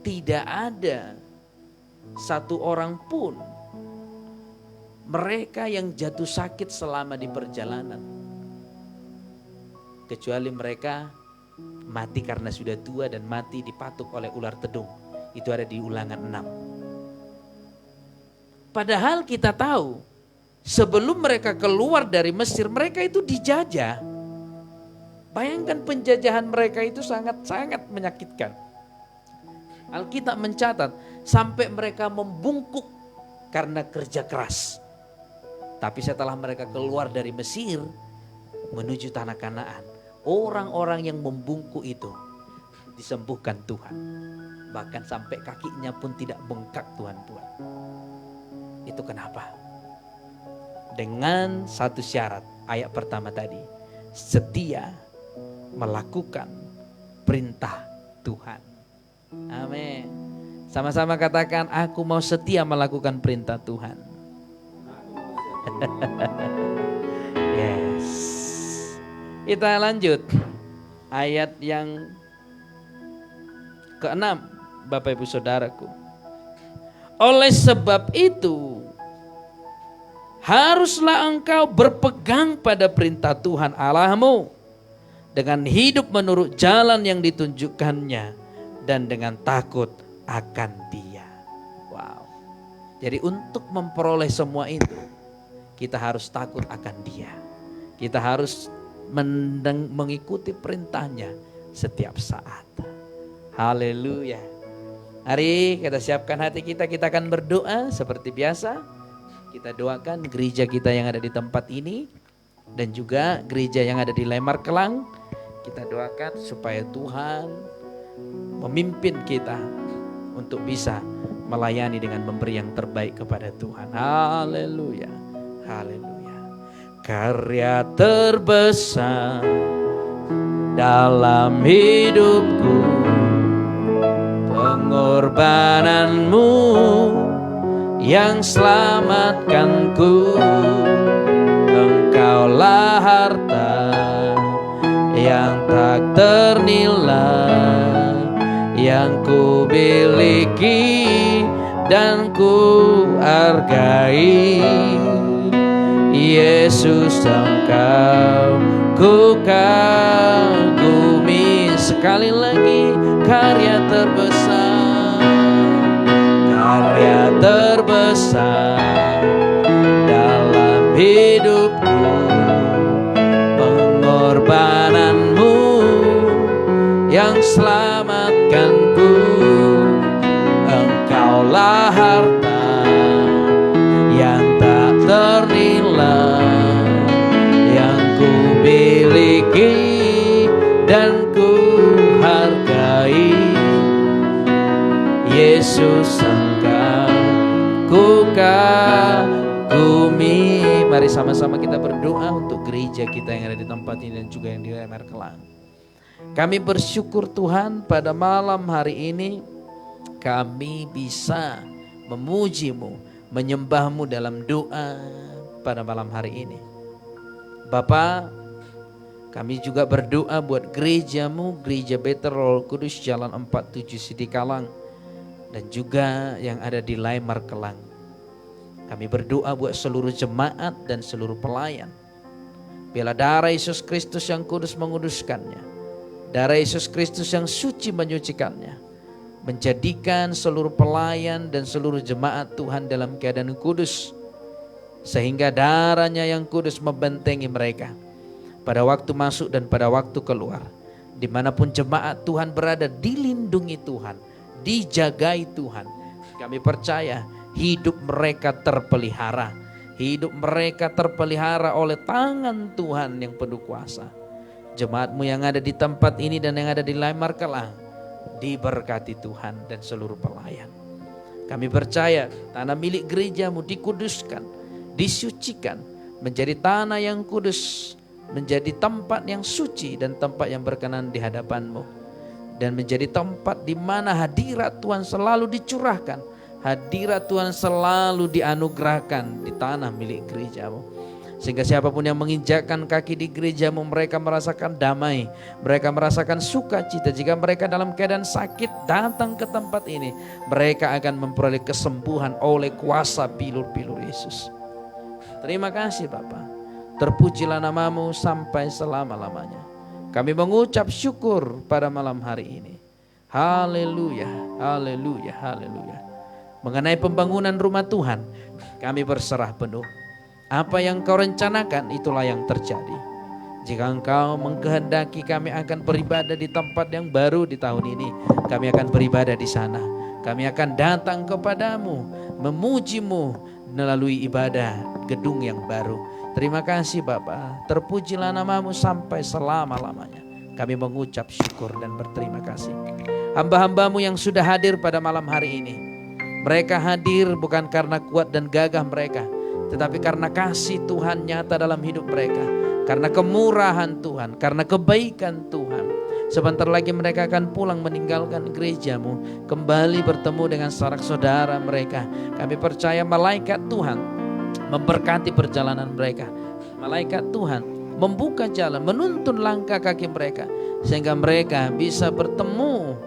tidak ada satu orang pun mereka yang jatuh sakit selama di perjalanan, kecuali mereka mati karena sudah tua dan mati dipatuk oleh ular tedung. Itu ada di Ulangan 6. Padahal kita tahu sebelum mereka keluar dari Mesir, mereka itu dijajah. Bayangkan penjajahan mereka itu sangat-sangat menyakitkan. Alkitab mencatat sampai mereka membungkuk karena kerja keras. Tapi setelah mereka keluar dari Mesir menuju tanah Kanaan, orang-orang yang membungkuk itu disembuhkan Tuhan. Bahkan sampai kakinya pun tidak bengkak Tuhan buat. Itu kenapa? Dengan satu syarat, ayat pertama tadi, setia melakukan perintah Tuhan. Amin. Sama-sama katakan, aku mau setia melakukan perintah Tuhan. Yes. Kita lanjut ayat yang ke-6, Bapak Ibu Saudaraku. Oleh sebab itu, haruslah engkau berpegang pada perintah Tuhan Allahmu dengan hidup menurut jalan yang ditunjukkannya dan dengan takut akan Dia. Wow. Jadi untuk memperoleh semua itu, kita harus takut akan Dia. Kita harus mengikuti perintahnya setiap saat. Haleluya. Mari kita siapkan hati kita akan berdoa seperti biasa. Kita doakan gereja kita yang ada di tempat ini dan juga gereja yang ada di Lemar Kelang. Kita doakan supaya Tuhan memimpin kita untuk bisa melayani dengan memberi yang terbaik kepada Tuhan. Haleluya. Haleluya. Karya terbesar dalam hidupku, pengorbananmu yang selamatkanku. Engkaulah harta yang tak ternilai, yang ku miliki dan ku hargai. Yesus, Engkau ku kagumi. Sekali lagi, karya terbesar dalam hidupku, pengorbananmu yang selamatkanku. Engkaulah harta yang tak ternilai, yang ku miliki dan ku hargai. Yesus, Engkau ku kagumi. Mari sama-sama kita berdoa untuk gereja kita yang ada di tempat ini dan juga yang di MR Kelang. Kami bersyukur Tuhan, pada malam hari ini kami bisa memuji-Mu, menyembah-Mu dalam doa pada malam hari ini. Bapa, kami juga berdoa buat gereja-Mu, Gereja Betel Roh Kudus Jalan 47 Sidikalang, dan juga yang ada di Laimar Kelang. Kami berdoa buat seluruh jemaat dan seluruh pelayan. Biarlah darah Yesus Kristus yang kudus menguduskannya, darah Yesus Kristus yang suci menyucikannya, menjadikan seluruh pelayan dan seluruh jemaat Tuhan dalam keadaan kudus, sehingga darahnya yang kudus membentengi mereka pada waktu masuk dan pada waktu keluar. Dimanapun jemaat Tuhan berada, dilindungi Tuhan, dijagai Tuhan. Kami percaya hidup mereka terpelihara, hidup mereka terpelihara oleh tangan Tuhan yang penuh kuasa. Jemaat-Mu yang ada di tempat ini dan yang ada di Laimar Kelang diberkati Tuhan dan seluruh pelayan. Kami percaya tanah milik gereja-Mu dikuduskan, disucikan, menjadi tanah yang kudus, menjadi tempat yang suci dan tempat yang berkenan di hadapan-Mu, dan menjadi tempat di mana hadirat Tuhan selalu dicurahkan, hadirat Tuhan selalu dianugerahkan di tanah milik gereja-Mu. Sehingga siapapun yang menginjakkan kaki di gereja-Mu, mereka merasakan damai, mereka merasakan sukacita. Jika mereka dalam keadaan sakit datang ke tempat ini, mereka akan memperoleh kesembuhan oleh kuasa pilur-pilur Yesus. Terima kasih Bapa. Terpujilah nama-Mu sampai selama-lamanya. Kami mengucap syukur pada malam hari ini. Haleluya, haleluya, haleluya. Mengenai pembangunan rumah Tuhan, kami berserah penuh. Apa yang Kau rencanakan, itulah yang terjadi. Jika Engkau mengkehendaki kami akan beribadah di tempat yang baru di tahun ini, kami akan beribadah di sana. Kami akan datang kepadamu, memuji-Mu melalui ibadah gedung yang baru. Terima kasih Bapa, terpujilah nama-Mu sampai selama-lamanya. Kami mengucap syukur dan berterima kasih. Hamba-hamba-Mu yang sudah hadir pada malam hari ini, mereka hadir bukan karena kuat dan gagah mereka, tetapi karena kasih Tuhan nyata dalam hidup mereka, karena kemurahan Tuhan, karena kebaikan Tuhan. Sebentar lagi mereka akan pulang meninggalkan gereja-Mu, kembali bertemu dengan sanak saudara mereka. Kami percaya malaikat Tuhan memberkati perjalanan mereka. Malaikat Tuhan membuka jalan, menuntun langkah kaki mereka, sehingga mereka bisa bertemu,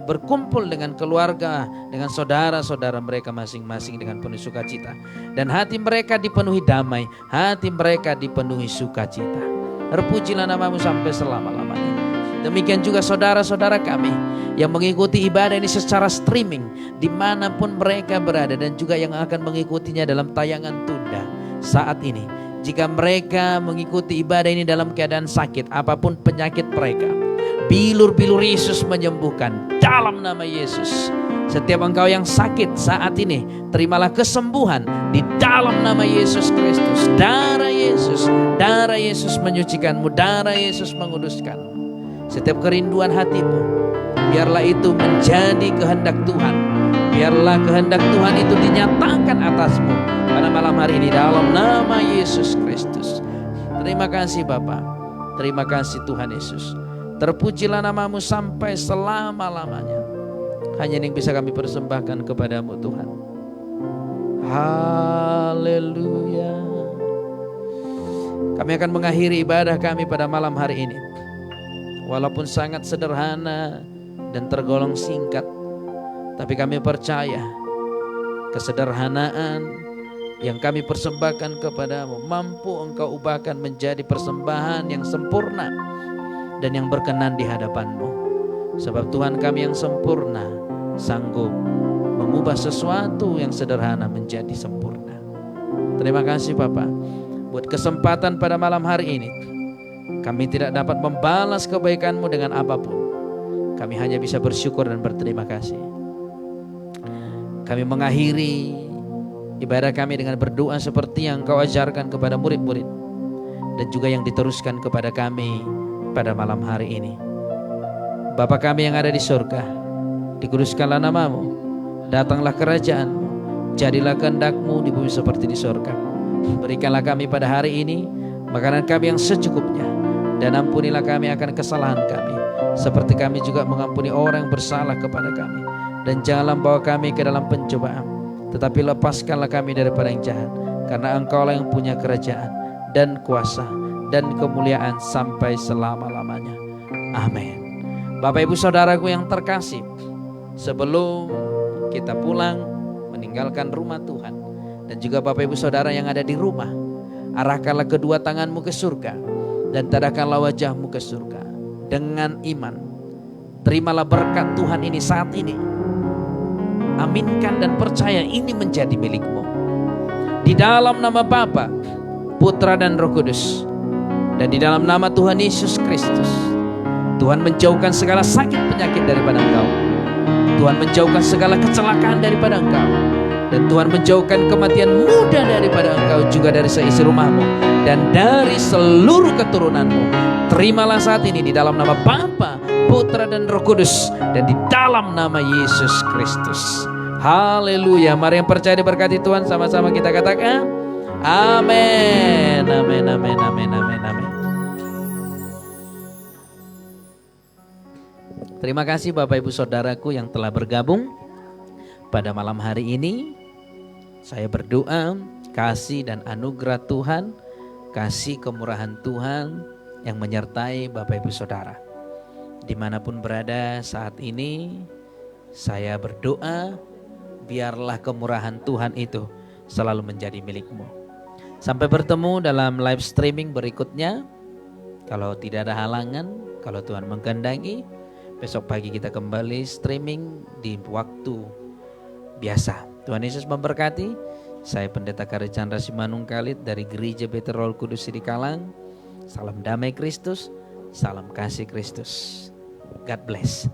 berkumpul dengan keluarga, dengan saudara-saudara mereka masing-masing dengan penuh sukacita. Dan hati mereka dipenuhi damai, hati mereka dipenuhi sukacita. Terpujilah nama-Mu sampai selama-lamanya. Demikian juga saudara-saudara kami yang mengikuti ibadah ini secara streaming, dimanapun mereka berada, dan juga yang akan mengikutinya dalam tayangan tunda saat ini. Jika mereka mengikuti ibadah ini dalam keadaan sakit, apapun penyakit mereka, bilur-bilur Yesus menyembuhkan dalam nama Yesus. Setiap engkau yang sakit saat ini, terimalah kesembuhan di dalam nama Yesus Kristus. Darah Yesus menyucikanmu, darah Yesus menguduskanmu. Setiap kerinduan hatimu, biarlah itu menjadi kehendak Tuhan. Biarlah kehendak Tuhan itu dinyatakan atasmu pada malam hari ini dalam nama Yesus Kristus. Terima kasih Bapa, terima kasih Tuhan Yesus. Terpujilah nama-Mu sampai selama-lamanya. Hanya yang bisa kami persembahkan kepadamu Tuhan. Haleluya. Kami akan mengakhiri ibadah kami pada malam hari ini walaupun sangat sederhana dan tergolong singkat, tapi kami percaya kesederhanaan yang kami persembahkan kepadamu mampu Engkau ubahkan menjadi persembahan yang sempurna dan yang berkenan di hadapan-Mu. Sebab Tuhan kami yang sempurna sanggup mengubah sesuatu yang sederhana menjadi sempurna. Terima kasih Bapa buat kesempatan pada malam hari ini. Kami tidak dapat membalas kebaikan-Mu dengan apapun. Kami hanya bisa bersyukur dan berterima kasih. Kami mengakhiri ibadah kami dengan berdoa seperti yang Kau ajarkan kepada murid-murid dan juga yang diteruskan kepada kami pada malam hari ini. Bapa kami yang ada di surga, dikuduskanlah nama-Mu, datanglah kerajaan-Mu, jadilah kehendak-Mu di bumi seperti di surga. Berikanlah kami pada hari ini makanan kami yang secukupnya, dan ampunilah kami akan kesalahan kami, seperti kami juga mengampuni orang yang bersalah kepada kami. Dan janganlah bawa kami ke dalam pencobaan, tetapi lepaskanlah kami daripada yang jahat, karena Engkau-lah yang punya kerajaan dan kuasa dan kemuliaan sampai selama-lamanya. Amin. Bapak Ibu Saudaraku yang terkasih, sebelum kita pulang meninggalkan rumah Tuhan, dan juga Bapak Ibu Saudara yang ada di rumah, arahkanlah kedua tanganmu ke surga dan tadahkanlah wajahmu ke surga dengan iman. Terimalah berkat Tuhan ini saat ini. Aminkan dan percaya ini menjadi milikmu. Di dalam nama Bapa, Putra dan Roh Kudus, dan di dalam nama Tuhan Yesus Kristus, Tuhan menjauhkan segala sakit penyakit daripada engkau. Tuhan menjauhkan segala kecelakaan daripada engkau. Dan Tuhan menjauhkan kematian muda daripada engkau, juga dari seisi rumahmu dan dari seluruh keturunanmu. Terimalah saat ini di dalam nama Bapa, Putra dan Roh Kudus, dan di dalam nama Yesus Kristus. Haleluya. Mari yang percaya diberkati Tuhan, sama-sama kita katakan amin. Amin, amin, amin, amin, amin. Terima kasih Bapak Ibu Saudaraku yang telah bergabung pada malam hari ini. Saya berdoa kasih dan anugerah Tuhan, kasih kemurahan Tuhan yang menyertai Bapak Ibu Saudara. Dimanapun berada saat ini, saya berdoa biarlah kemurahan Tuhan itu selalu menjadi milikmu. Sampai bertemu dalam live streaming berikutnya. Kalau tidak ada halangan, kalau Tuhan mengkehendaki, besok pagi kita kembali streaming di waktu biasa. Tuhan Yesus memberkati. Saya Pendeta Kari Chandra Simanungkalit dari Gereja Beterol Kudus Sidikalang. Salam damai Kristus, salam kasih Kristus. God bless.